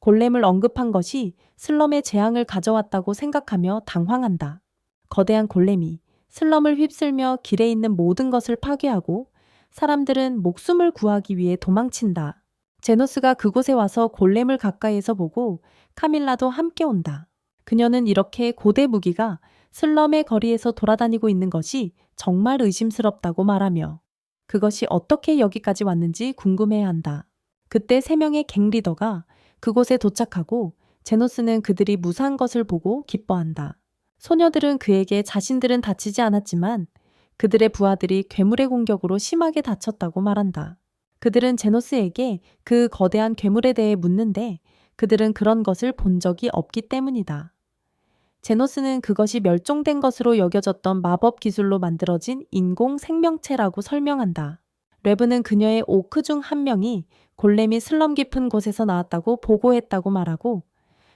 골렘을 언급한 것이 슬럼의 재앙을 가져왔다고 생각하며 당황한다. 거대한 골렘이 슬럼을 휩쓸며 길에 있는 모든 것을 파괴하고 사람들은 목숨을 구하기 위해 도망친다. 제노스가 그곳에 와서 골렘을 가까이에서 보고 카밀라도 함께 온다. 그녀는 이렇게 고대 무기가 슬럼의 거리에서 돌아다니고 있는 것이 정말 의심스럽다고 말하며 그것이 어떻게 여기까지 왔는지 궁금해한다. 그때 3명의 갱리더가 그곳에 도착하고 제노스는 그들이 무사한 것을 보고 기뻐한다. 소녀들은 그에게 자신들은 다치지 않았지만 그들의 부하들이 괴물의 공격으로 심하게 다쳤다고 말한다. 그들은 제노스에게 그 거대한 괴물에 대해 묻는데 그들은 그런 것을 본 적이 없기 때문이다. 제노스는 그것이 멸종된 것으로 여겨졌던 마법 기술로 만들어진 인공 생명체라고 설명한다. 레브는 그녀의 오크 중 한 명이 골렘이 슬럼 깊은 곳에서 나왔다고 보고했다고 말하고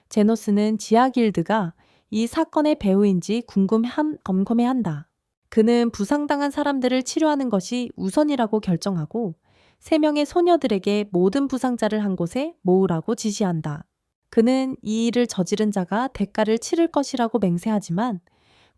제노스는 지하 길드가 이 사건의 배후인지 궁금해한다. 그는 부상당한 사람들을 치료하는 것이 우선이라고 결정하고 3명의 소녀들에게 모든 부상자를 한 곳에 모으라고 지시한다. 그는 이 일을 저지른 자가 대가를 치를 것이라고 맹세하지만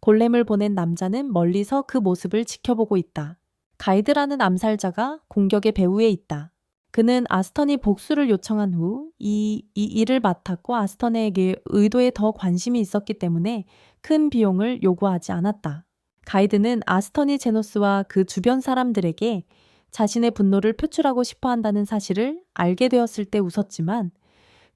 골렘을 보낸 남자는 멀리서 그 모습을 지켜보고 있다. 가이드라는 암살자가 공격의 배후에 있다. 그는 아스턴이 복수를 요청한 후 이 일을 맡았고 아스턴에게 의도에 더 관심이 있었기 때문에 큰 비용을 요구하지 않았다. 가이드는 아스턴이 제노스와 그 주변 사람들에게 자신의 분노를 표출하고 싶어 한다는 사실을 알게 되었을 때 웃었지만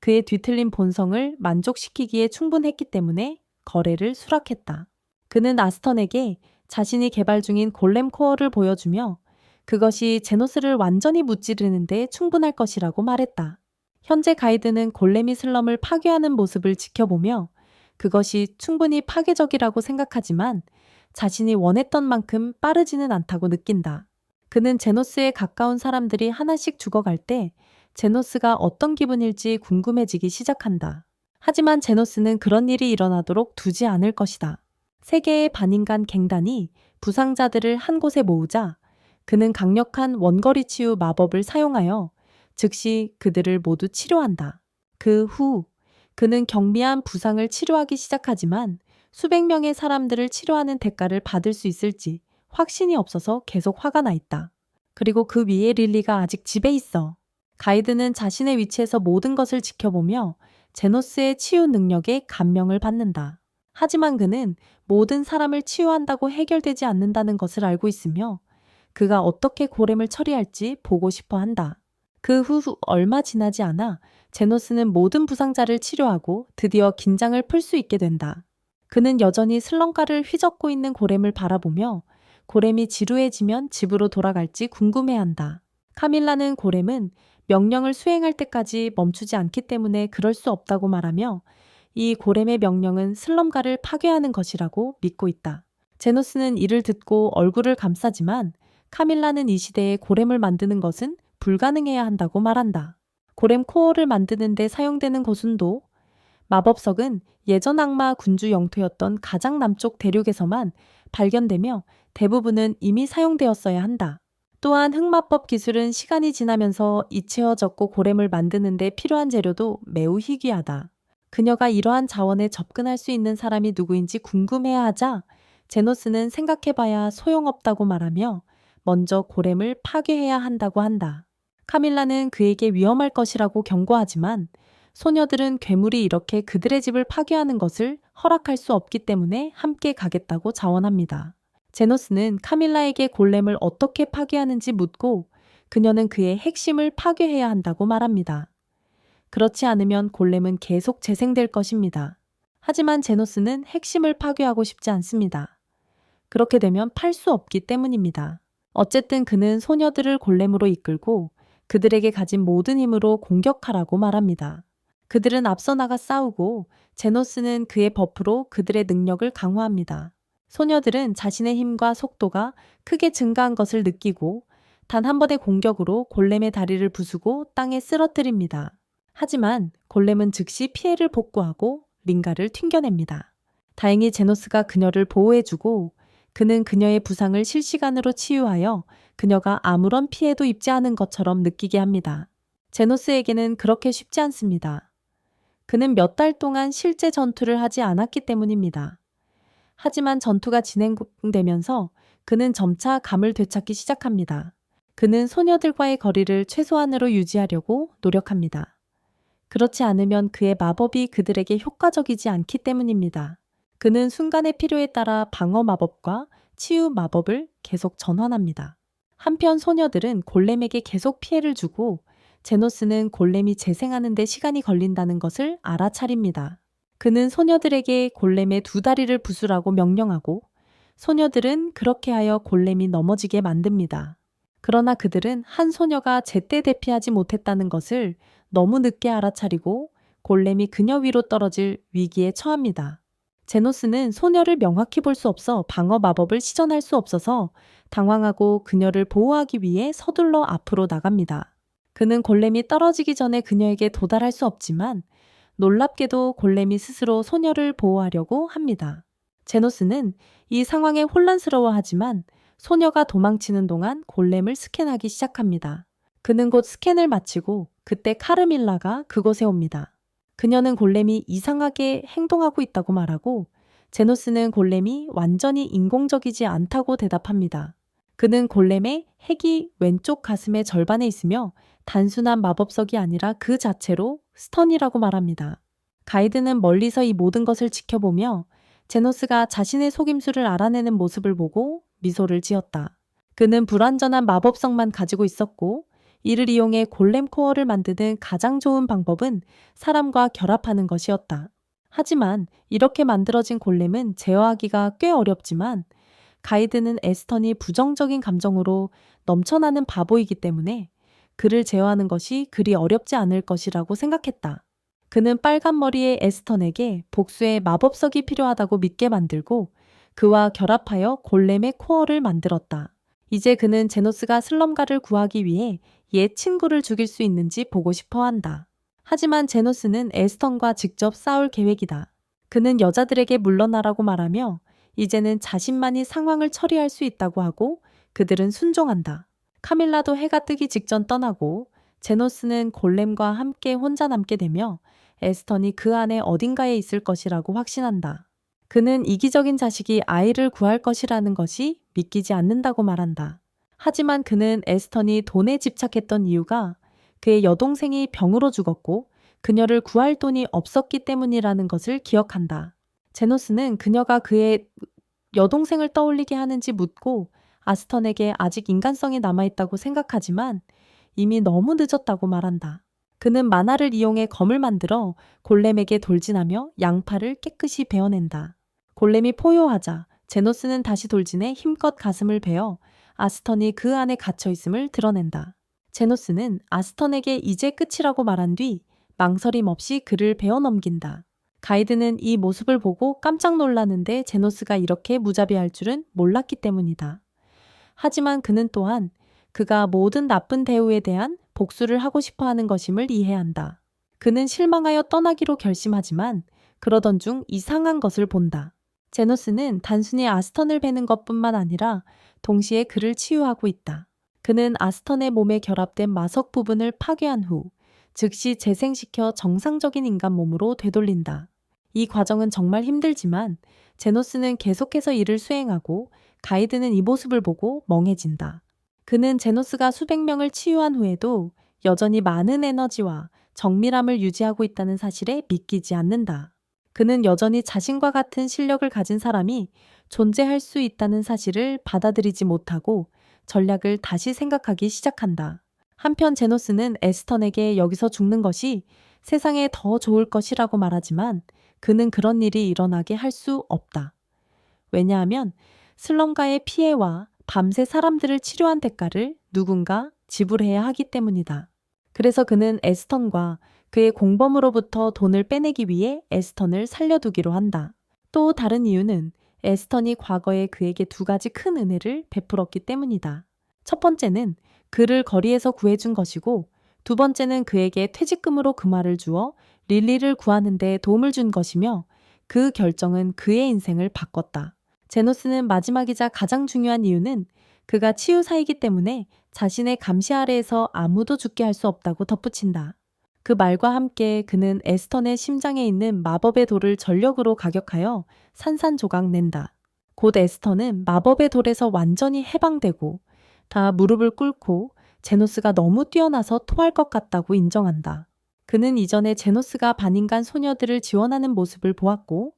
그의 뒤틀린 본성을 만족시키기에 충분했기 때문에 거래를 수락했다. 그는 아스턴에게 자신이 개발 중인 골렘 코어를 보여주며 그것이 제노스를 완전히 무찌르는 데 충분할 것이라고 말했다. 현재 가이드는 골렘이 슬럼을 파괴하는 모습을 지켜보며 그것이 충분히 파괴적이라고 생각하지만 자신이 원했던 만큼 빠르지는 않다고 느낀다. 그는 제노스에 가까운 사람들이 하나씩 죽어갈 때 제노스가 어떤 기분일지 궁금해지기 시작한다. 하지만 제노스는 그런 일이 일어나도록 두지 않을 것이다. 3개의 반인간 갱단이 부상자들을 한 곳에 모으자 그는 강력한 원거리 치유 마법을 사용하여 즉시 그들을 모두 치료한다. 그 후 그는 경미한 부상을 치료하기 시작하지만 수백 명의 사람들을 치료하는 대가를 받을 수 있을지 확신이 없어서 계속 화가 나 있다. 그리고 그 위에 릴리가 아직 집에 있어. 가이드는 자신의 위치에서 모든 것을 지켜보며 제노스의 치유 능력에 감명을 받는다. 하지만 그는 모든 사람을 치유한다고 해결되지 않는다는 것을 알고 있으며 그가 어떻게 골렘을 처리할지 보고 싶어 한다. 그 후 얼마 지나지 않아 제노스는 모든 부상자를 치료하고 드디어 긴장을 풀 수 있게 된다. 그는 여전히 슬럼가를 휘젓고 있는 골렘을 바라보며 골렘이 지루해지면 집으로 돌아갈지 궁금해한다. 카밀라는 골렘은 명령을 수행할 때까지 멈추지 않기 때문에 그럴 수 없다고 말하며 이 골렘의 명령은 슬럼가를 파괴하는 것이라고 믿고 있다. 제노스는 이를 듣고 얼굴을 감싸지만 카밀라는 이 시대에 골렘을 만드는 것은 불가능해야 한다고 말한다. 골렘 코어를 만드는 데 사용되는 고순도 마법석은 예전 악마 군주 영토였던 가장 남쪽 대륙에서만 발견되며 대부분은 이미 사용되었어야 한다. 또한 흑마법 기술은 시간이 지나면서 잊혀졌고 골렘을 만드는 데 필요한 재료도 매우 희귀하다. 그녀가 이러한 자원에 접근할 수 있는 사람이 누구인지 궁금해야 하자 제노스는 생각해봐야 소용없다고 말하며 먼저 골렘을 파괴해야 한다고 한다. 카밀라는 그에게 위험할 것이라고 경고하지만 소녀들은 괴물이 이렇게 그들의 집을 파괴하는 것을 허락할 수 없기 때문에 함께 가겠다고 자원합니다. 제노스는 카밀라에게 골렘을 어떻게 파괴하는지 묻고 그녀는 그의 핵심을 파괴해야 한다고 말합니다. 그렇지 않으면 골렘은 계속 재생될 것입니다. 하지만 제노스는 핵심을 파괴하고 싶지 않습니다. 그렇게 되면 팔 수 없기 때문입니다. 어쨌든 그는 소녀들을 골렘으로 이끌고 그들에게 가진 모든 힘으로 공격하라고 말합니다. 그들은 앞서 나가 싸우고 제노스는 그의 버프로 그들의 능력을 강화합니다. 소녀들은 자신의 힘과 속도가 크게 증가한 것을 느끼고 단 한 번의 공격으로 골렘의 다리를 부수고 땅에 쓰러뜨립니다. 하지만 골렘은 즉시 피해를 복구하고 링가를 튕겨냅니다. 다행히 제노스가 그녀를 보호해주고 그는 그녀의 부상을 실시간으로 치유하여 그녀가 아무런 피해도 입지 않은 것처럼 느끼게 합니다. 제노스에게는 그렇게 쉽지 않습니다. 그는 몇 달 동안 실제 전투를 하지 않았기 때문입니다. 하지만 전투가 진행되면서 그는 점차 감을 되찾기 시작합니다. 그는 소녀들과의 거리를 최소한으로 유지하려고 노력합니다. 그렇지 않으면 그의 마법이 그들에게 효과적이지 않기 때문입니다. 그는 순간의 필요에 따라 방어 마법과 치유 마법을 계속 전환합니다. 한편 소녀들은 골렘에게 계속 피해를 주고 제노스는 골렘이 재생하는 데 시간이 걸린다는 것을 알아차립니다. 그는 소녀들에게 골렘의 두 다리를 부수라고 명령하고 소녀들은 그렇게 하여 골렘이 넘어지게 만듭니다. 그러나 그들은 한 소녀가 제때 대피하지 못했다는 것을 너무 늦게 알아차리고 골렘이 그녀 위로 떨어질 위기에 처합니다. 제노스는 소녀를 명확히 볼 수 없어 방어 마법을 시전할 수 없어서 당황하고 그녀를 보호하기 위해 서둘러 앞으로 나갑니다. 그는 골렘이 떨어지기 전에 그녀에게 도달할 수 없지만 놀랍게도 골렘이 스스로 소녀를 보호하려고 합니다. 제노스는 이 상황에 혼란스러워하지만 소녀가 도망치는 동안 골렘을 스캔하기 시작합니다. 그는 곧 스캔을 마치고 그때 카르밀라가 그곳에 옵니다. 그녀는 골렘이 이상하게 행동하고 있다고 말하고 제노스는 골렘이 완전히 인공적이지 않다고 대답합니다. 그는 골렘의 핵이 왼쪽 가슴의 절반에 있으며 단순한 마법석이 아니라 그 자체로 스턴이라고 말합니다. 가이드는 멀리서 이 모든 것을 지켜보며 제노스가 자신의 속임수를 알아내는 모습을 보고 미소를 지었다. 그는 불완전한 마법석만 가지고 있었고 이를 이용해 골렘 코어를 만드는 가장 좋은 방법은 사람과 결합하는 것이었다. 하지만 이렇게 만들어진 골렘은 제어하기가 꽤 어렵지만 가이드는 에스턴이 부정적인 감정으로 넘쳐나는 바보이기 때문에 그를 제어하는 것이 그리 어렵지 않을 것이라고 생각했다. 그는 빨간 머리의 에스턴에게 복수의 마법석이 필요하다고 믿게 만들고 그와 결합하여 골렘의 코어를 만들었다. 이제 그는 제노스가 슬럼가를 구하기 위해 옛 친구를 죽일 수 있는지 보고 싶어 한다. 하지만 제노스는 에스턴과 직접 싸울 계획이다. 그는 여자들에게 물러나라고 말하며 이제는 자신만이 상황을 처리할 수 있다고 하고 그들은 순종한다. 카밀라도 해가 뜨기 직전 떠나고 제노스는 골렘과 함께 혼자 남게 되며 에스턴이 그 안에 어딘가에 있을 것이라고 확신한다. 그는 이기적인 자식이 아이를 구할 것이라는 것이 믿기지 않는다고 말한다. 하지만 그는 에스턴이 돈에 집착했던 이유가 그의 여동생이 병으로 죽었고 그녀를 구할 돈이 없었기 때문이라는 것을 기억한다. 제노스는 그녀가 그의 여동생을 떠올리게 하는지 묻고 아스턴에게 아직 인간성이 남아있다고 생각하지만 이미 너무 늦었다고 말한다. 그는 만화를 이용해 검을 만들어 골렘에게 돌진하며 양팔을 깨끗이 베어낸다. 골렘이 포효하자 제노스는 다시 돌진해 힘껏 가슴을 베어 아스턴이 그 안에 갇혀있음을 드러낸다. 제노스는 아스턴에게 이제 끝이라고 말한 뒤 망설임 없이 그를 베어 넘긴다. 가이드는 이 모습을 보고 깜짝 놀라는데 제노스가 이렇게 무자비할 줄은 몰랐기 때문이다. 하지만 그는 또한 그가 모든 나쁜 대우에 대한 복수를 하고 싶어 하는 것임을 이해한다. 그는 실망하여 떠나기로 결심하지만 그러던 중 이상한 것을 본다. 제노스는 단순히 아스턴을 베는 것뿐만 아니라 동시에 그를 치유하고 있다. 그는 아스턴의 몸에 결합된 마석 부분을 파괴한 후 즉시 재생시켜 정상적인 인간 몸으로 되돌린다. 이 과정은 정말 힘들지만 제노스는 계속해서 이를 수행하고 가이드는 이 모습을 보고 멍해진다. 그는 제노스가 수백 명을 치유한 후에도 여전히 많은 에너지와 정밀함을 유지하고 있다는 사실에 믿기지 않는다. 그는 여전히 자신과 같은 실력을 가진 사람이 존재할 수 있다는 사실을 받아들이지 못하고 전략을 다시 생각하기 시작한다. 한편 제노스는 에스턴에게 여기서 죽는 것이 세상에 더 좋을 것이라고 말하지만 그는 그런 일이 일어나게 할 수 없다. 왜냐하면 슬럼가의 피해와 밤새 사람들을 치료한 대가를 누군가 지불해야 하기 때문이다. 그래서 그는 에스턴과 그의 공범으로부터 돈을 빼내기 위해 에스턴을 살려두기로 한다. 또 다른 이유는 에스턴이 과거에 그에게 두 가지 큰 은혜를 베풀었기 때문이다. 첫 번째는 그를 거리에서 구해준 것이고, 두 번째는 그에게 퇴직금으로 금화를 주어 릴리를 구하는 데 도움을 준 것이며, 그 결정은 그의 인생을 바꿨다. 제노스는 마지막이자 가장 중요한 이유는 그가 치유사이기 때문에 자신의 감시 아래에서 아무도 죽게 할 수 없다고 덧붙인다. 그 말과 함께 그는 에스턴의 심장에 있는 마법의 돌을 전력으로 가격하여 산산조각 낸다. 곧 에스턴은 마법의 돌에서 완전히 해방되고 다 무릎을 꿇고 제노스가 너무 뛰어나서 토할 것 같다고 인정한다. 그는 이전에 제노스가 반인간 소녀들을 지원하는 모습을 보았고,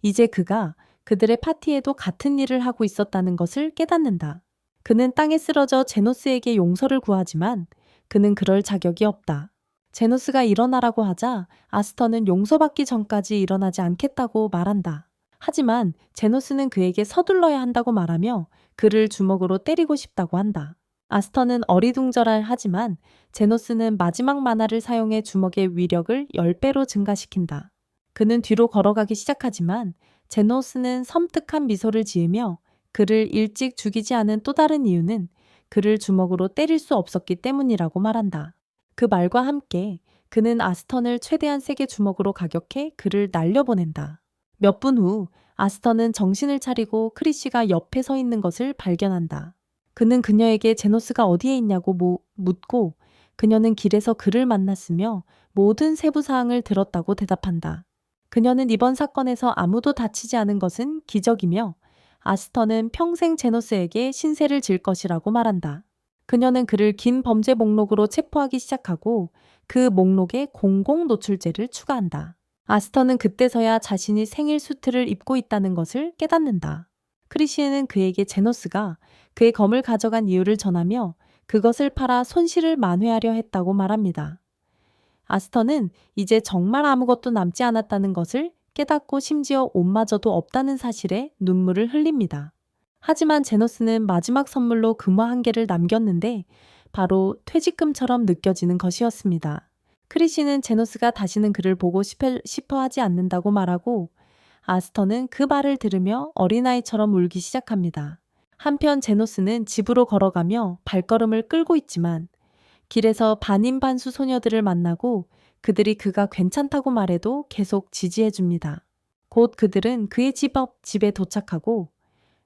이제 그가 그들의 파티에도 같은 일을 하고 있었다는 것을 깨닫는다. 그는 땅에 쓰러져 제노스에게 용서를 구하지만 그는 그럴 자격이 없다. 제노스가 일어나라고 하자 아스터는 용서받기 전까지 일어나지 않겠다고 말한다. 하지만 제노스는 그에게 서둘러야 한다고 말하며 그를 주먹으로 때리고 싶다고 한다. 아스터는 어리둥절할 하지만 제노스는 마지막 만화를 사용해 주먹의 위력을 10배로 증가시킨다. 그는 뒤로 걸어가기 시작하지만 제노스는 섬뜩한 미소를 지으며 그를 일찍 죽이지 않은 또 다른 이유는 그를 주먹으로 때릴 수 없었기 때문이라고 말한다. 그 말과 함께 그는 아스턴을 최대한 세게 주먹으로 가격해 그를 날려보낸다. 몇 분 후 아스턴은 정신을 차리고 크리시가 옆에 서 있는 것을 발견한다. 그는 그녀에게 제노스가 어디에 있냐고 묻고 그녀는 길에서 그를 만났으며 모든 세부 사항을 들었다고 대답한다. 그녀는 이번 사건에서 아무도 다치지 않은 것은 기적이며 아스턴은 평생 제노스에게 신세를 질 것이라고 말한다. 그녀는 그를 긴 범죄 목록으로 체포하기 시작하고 그 목록에 공공노출죄를 추가한다. 아스턴은 그때서야 자신이 생일 수트를 입고 있다는 것을 깨닫는다. 크리시에는 그에게 제노스가 그의 검을 가져간 이유를 전하며 그것을 팔아 손실을 만회하려 했다고 말합니다. 아스턴은 이제 정말 아무것도 남지 않았다는 것을 깨닫고 심지어 옷마저도 없다는 사실에 눈물을 흘립니다. 하지만 제노스는 마지막 선물로 금화 한 개를 남겼는데 바로 퇴직금처럼 느껴지는 것이었습니다. 크리시는 제노스가 다시는 그를 보고 싶어 하지 않는다고 말하고 아스턴은 그 말을 들으며 어린아이처럼 울기 시작합니다. 한편 제노스는 집으로 걸어가며 발걸음을 끌고 있지만 길에서 반인반수 소녀들을 만나고 그들이 그가 괜찮다고 말해도 계속 지지해줍니다. 곧 그들은 그의 집 앞 집에 도착하고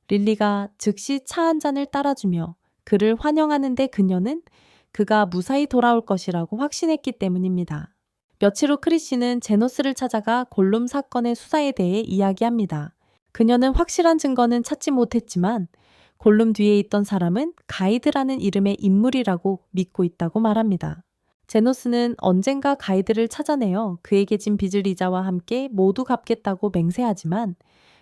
릴리가 즉시 차 한 잔을 따라주며 그를 환영하는데 그녀는 그가 무사히 돌아올 것이라고 확신했기 때문입니다. 며칠 후 크리시는 제노스를 찾아가 골룸 사건의 수사에 대해 이야기합니다. 그녀는 확실한 증거는 찾지 못했지만 골룸 뒤에 있던 사람은 가이드라는 이름의 인물이라고 믿고 있다고 말합니다. 제노스는 언젠가 가이드를 찾아내어 그에게 진 빚을 이자와 함께 모두 갚겠다고 맹세하지만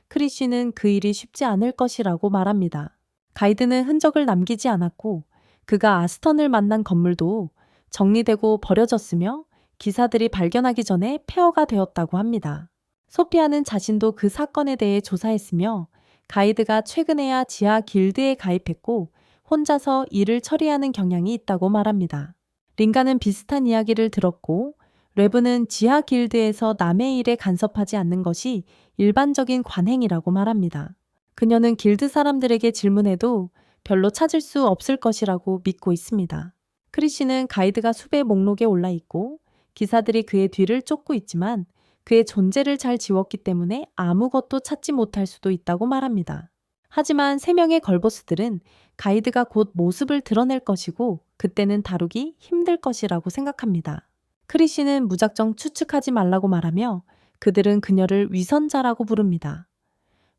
크리시는 그 일이 쉽지 않을 것이라고 말합니다. 가이드는 흔적을 남기지 않았고 그가 아스턴을 만난 건물도 정리되고 버려졌으며 기사들이 발견하기 전에 폐허가 되었다고 합니다. 소피아는 자신도 그 사건에 대해 조사했으며 가이드가 최근에야 지하 길드에 가입했고 혼자서 일을 처리하는 경향이 있다고 말합니다. 링가는 비슷한 이야기를 들었고 레브는 지하 길드에서 남의 일에 간섭하지 않는 것이 일반적인 관행이라고 말합니다. 그녀는 길드 사람들에게 질문해도 별로 찾을 수 없을 것이라고 믿고 있습니다. 크리시는 가이드가 수배 목록에 올라 있고 기사들이 그의 뒤를 쫓고 있지만 그의 존재를 잘 지웠기 때문에 아무것도 찾지 못할 수도 있다고 말합니다. 하지만 3명의 걸보스들은 가이드가 곧 모습을 드러낼 것이고 그때는 다루기 힘들 것이라고 생각합니다. 크리시는 무작정 추측하지 말라고 말하며 그들은 그녀를 위선자라고 부릅니다.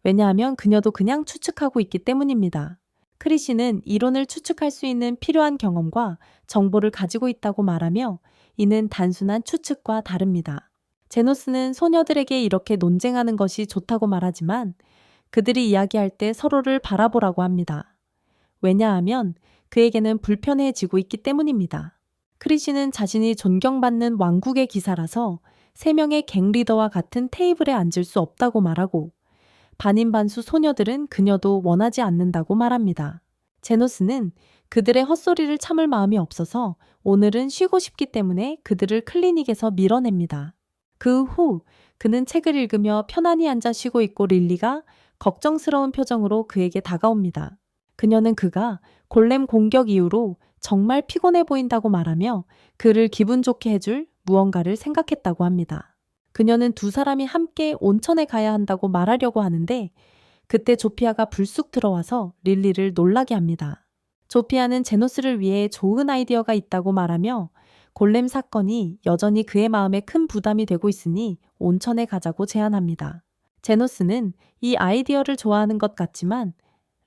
왜냐하면 그녀도 그냥 추측하고 있기 때문입니다. 크리시는 이론을 추측할 수 있는 필요한 경험과 정보를 가지고 있다고 말하며 이는 단순한 추측과 다릅니다. 제노스는 소녀들에게 이렇게 논쟁하는 것이 좋다고 말하지만 그들이 이야기할 때 서로를 바라보라고 합니다. 왜냐하면 그에게는 불편해지고 있기 때문입니다. 크리시는 자신이 존경받는 왕국의 기사라서 3명의 갱리더와 같은 테이블에 앉을 수 없다고 말하고 반인반수 소녀들은 그녀도 원하지 않는다고 말합니다. 제노스는 그들의 헛소리를 참을 마음이 없어서 오늘은 쉬고 싶기 때문에 그들을 클리닉에서 밀어냅니다. 그 후 그는 책을 읽으며 편안히 앉아 쉬고 있고 릴리가 걱정스러운 표정으로 그에게 다가옵니다. 그녀는 그가 골렘 공격 이후로 정말 피곤해 보인다고 말하며 그를 기분 좋게 해줄 무언가를 생각했다고 합니다. 그녀는 두 사람이 함께 온천에 가야 한다고 말하려고 하는데 그때 조피아가 불쑥 들어와서 릴리를 놀라게 합니다. 조피아는 제노스를 위해 좋은 아이디어가 있다고 말하며 골렘 사건이 여전히 그의 마음에 큰 부담이 되고 있으니 온천에 가자고 제안합니다. 제노스는 이 아이디어를 좋아하는 것 같지만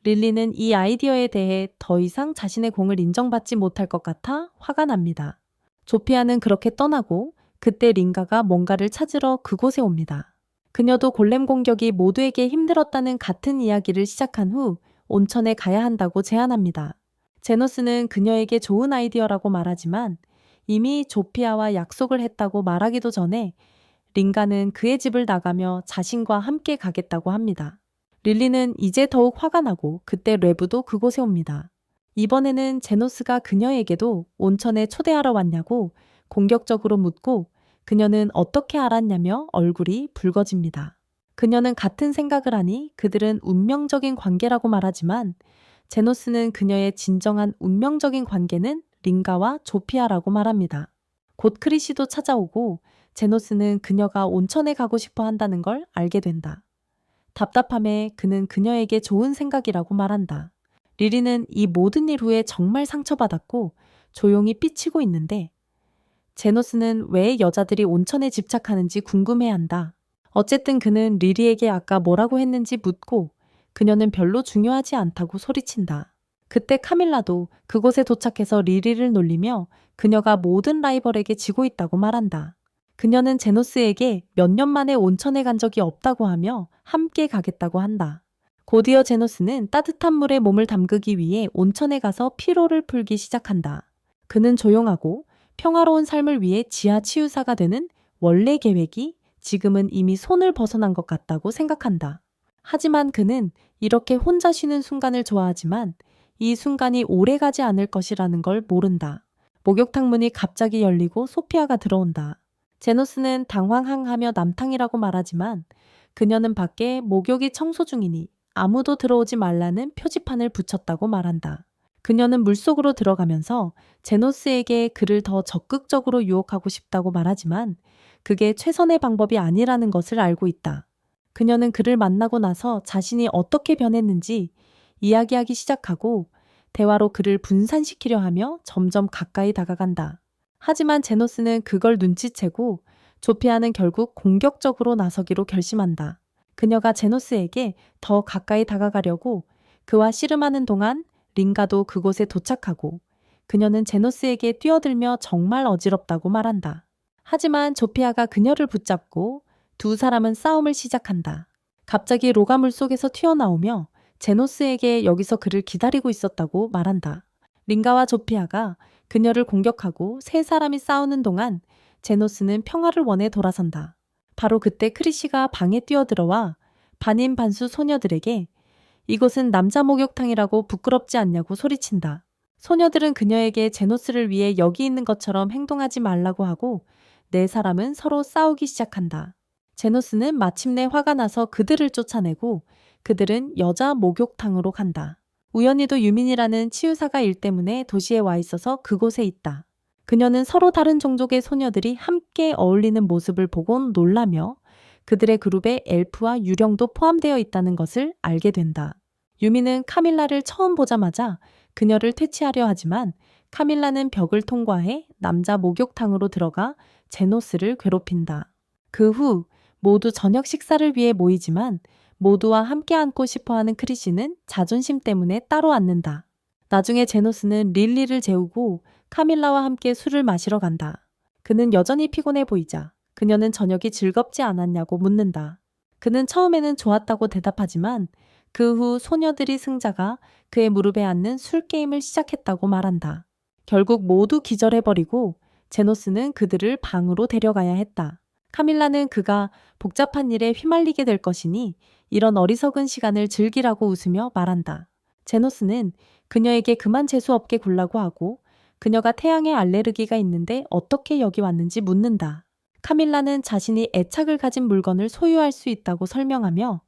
릴리는 이 아이디어에 대해 더 이상 자신의 공을 인정받지 못할 것 같아 화가 납니다. 조피아는 그렇게 떠나고 그때 링가가 뭔가를 찾으러 그곳에 옵니다. 그녀도 골렘 공격이 모두에게 힘들었다는 같은 이야기를 시작한 후 온천에 가야 한다고 제안합니다. 제노스는 그녀에게 좋은 아이디어라고 말하지만 이미 조피아와 약속을 했다고 말하기도 전에 링가는 그의 집을 나가며 자신과 함께 가겠다고 합니다. 릴리는 이제 더욱 화가 나고 그때 레브도 그곳에 옵니다. 이번에는 제노스가 그녀에게도 온천에 초대하러 왔냐고 공격적으로 묻고 그녀는 어떻게 알았냐며 얼굴이 붉어집니다. 그녀는 같은 생각을 하니 그들은 운명적인 관계라고 말하지만 제노스는 그녀의 진정한 운명적인 관계는 링가와 조피아라고 말합니다. 곧 크리시도 찾아오고 제노스는 그녀가 온천에 가고 싶어 한다는 걸 알게 된다. 답답함에 그는 그녀에게 좋은 생각이라고 말한다. 리리는 이 모든 일 후에 정말 상처받았고 조용히 삐치고 있는데 제노스는 왜 여자들이 온천에 집착하는지 궁금해한다. 어쨌든 그는 리리에게 아까 뭐라고 했는지 묻고 그녀는 별로 중요하지 않다고 소리친다. 그때 카밀라도 그곳에 도착해서 리리를 놀리며 그녀가 모든 라이벌에게 지고 있다고 말한다. 그녀는 제노스에게 몇 년 만에 온천에 간 적이 없다고 하며 함께 가겠다고 한다. 곧이어 제노스는 따뜻한 물에 몸을 담그기 위해 온천에 가서 피로를 풀기 시작한다. 그는 조용하고 평화로운 삶을 위해 지하 치유사가 되는 원래 계획이 지금은 이미 손을 벗어난 것 같다고 생각한다. 하지만 그는 이렇게 혼자 쉬는 순간을 좋아하지만 이 순간이 오래가지 않을 것이라는 걸 모른다. 목욕탕 문이 갑자기 열리고 소피아가 들어온다. 제노스는 당황하며 남탕이라고 말하지만 그녀는 밖에 목욕이 청소 중이니 아무도 들어오지 말라는 표지판을 붙였다고 말한다. 그녀는 물속으로 들어가면서 제노스에게 그를 더 적극적으로 유혹하고 싶다고 말하지만 그게 최선의 방법이 아니라는 것을 알고 있다. 그녀는 그를 만나고 나서 자신이 어떻게 변했는지 이야기하기 시작하고 대화로 그를 분산시키려 하며 점점 가까이 다가간다. 하지만 제노스는 그걸 눈치채고 조피아는 결국 공격적으로 나서기로 결심한다. 그녀가 제노스에게 더 가까이 다가가려고 그와 씨름하는 동안 링가도 그곳에 도착하고 그녀는 제노스에게 뛰어들며 정말 어지럽다고 말한다. 하지만 조피아가 그녀를 붙잡고 두 사람은 싸움을 시작한다. 갑자기 로가 물속에서 튀어나오며 제노스에게 여기서 그를 기다리고 있었다고 말한다. 링가와 조피아가 그녀를 공격하고 세 사람이 싸우는 동안 제노스는 평화를 원해 돌아선다. 바로 그때 크리시가 방에 뛰어들어와 반인반수 소녀들에게 이곳은 남자 목욕탕이라고 부끄럽지 않냐고 소리친다. 소녀들은 그녀에게 제노스를 위해 여기 있는 것처럼 행동하지 말라고 하고 네 사람은 서로 싸우기 시작한다. 제노스는 마침내 화가 나서 그들을 쫓아내고 그들은 여자 목욕탕으로 간다. 우연히도 유민이라는 치유사가 일 때문에 도시에 와 있어서 그곳에 있다. 그녀는 서로 다른 종족의 소녀들이 함께 어울리는 모습을 보고 놀라며 그들의 그룹에 엘프와 유령도 포함되어 있다는 것을 알게 된다. 유미는 카밀라를 처음 보자마자 그녀를 퇴치하려 하지만 카밀라는 벽을 통과해 남자 목욕탕으로 들어가 제노스를 괴롭힌다. 그 후 모두 저녁 식사를 위해 모이지만 모두와 함께 앉고 싶어하는 크리시는 자존심 때문에 따로 앉는다. 나중에 제노스는 릴리를 재우고 카밀라와 함께 술을 마시러 간다. 그는 여전히 피곤해 보이자 그녀는 저녁이 즐겁지 않았냐고 묻는다. 그는 처음에는 좋았다고 대답하지만 그 후 소녀들이 승자가 그의 무릎에 앉는 술 게임을 시작했다고 말한다. 결국 모두 기절해버리고 제노스는 그들을 방으로 데려가야 했다. 카밀라는 그가 복잡한 일에 휘말리게 될 것이니 이런 어리석은 시간을 즐기라고 웃으며 말한다. 제노스는 그녀에게 그만 재수없게 굴라고 하고 그녀가 태양에 알레르기가 있는데 어떻게 여기 왔는지 묻는다. 카밀라는 자신이 애착을 가진 물건을 소유할 수 있다고 설명하며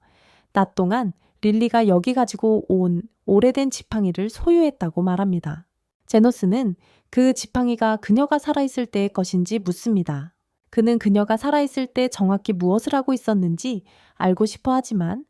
낮 동안 릴리가 여기 가지고 온 오래된 지팡이를 소유했다고 말합니다. 제노스는 그 지팡이가 그녀가 살아있을 때의 것인지 묻습니다. 그는 그녀가 살아있을 때 정확히 무엇을 하고 있었는지 알고 싶어 하지만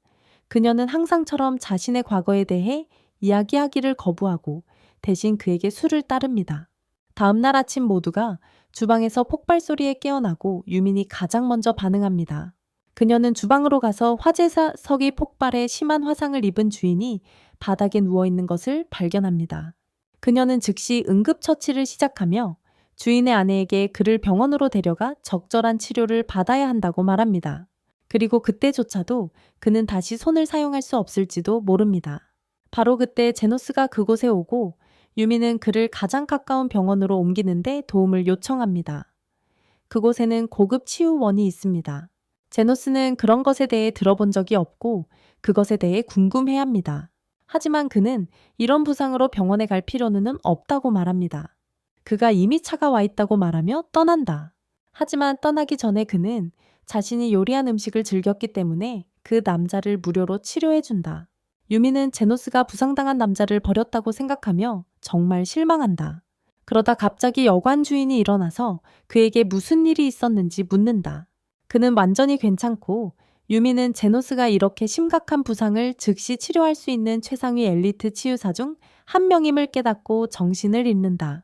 그녀는 항상처럼 자신의 과거에 대해 이야기하기를 거부하고 대신 그에게 술을 따릅니다. 다음 날 아침 모두가 주방에서 폭발 소리에 깨어나고 유민이 가장 먼저 반응합니다. 그녀는 주방으로 가서 화재석이 폭발해 심한 화상을 입은 주인이 바닥에 누워있는 것을 발견합니다. 그녀는 즉시 응급처치를 시작하며 주인의 아내에게 그를 병원으로 데려가 적절한 치료를 받아야 한다고 말합니다. 그리고 그때조차도 그는 다시 손을 사용할 수 없을지도 모릅니다. 바로 그때 제노스가 그곳에 오고 유미는 그를 가장 가까운 병원으로 옮기는데 도움을 요청합니다. 그곳에는 고급 치유원이 있습니다. 제노스는 그런 것에 대해 들어본 적이 없고 그것에 대해 궁금해합니다. 하지만 그는 이런 부상으로 병원에 갈 필요는 없다고 말합니다. 그가 이미 차가 와 있다고 말하며 떠난다. 하지만 떠나기 전에 그는 자신이 요리한 음식을 즐겼기 때문에 그 남자를 무료로 치료해준다. 유미는 제노스가 부상당한 남자를 버렸다고 생각하며 정말 실망한다. 그러다 갑자기 여관 주인이 일어나서 그에게 무슨 일이 있었는지 묻는다. 그는 완전히 괜찮고 유미는 제노스가 이렇게 심각한 부상을 즉시 치료할 수 있는 최상위 엘리트 치유사 중 한 명임을 깨닫고 정신을 잃는다.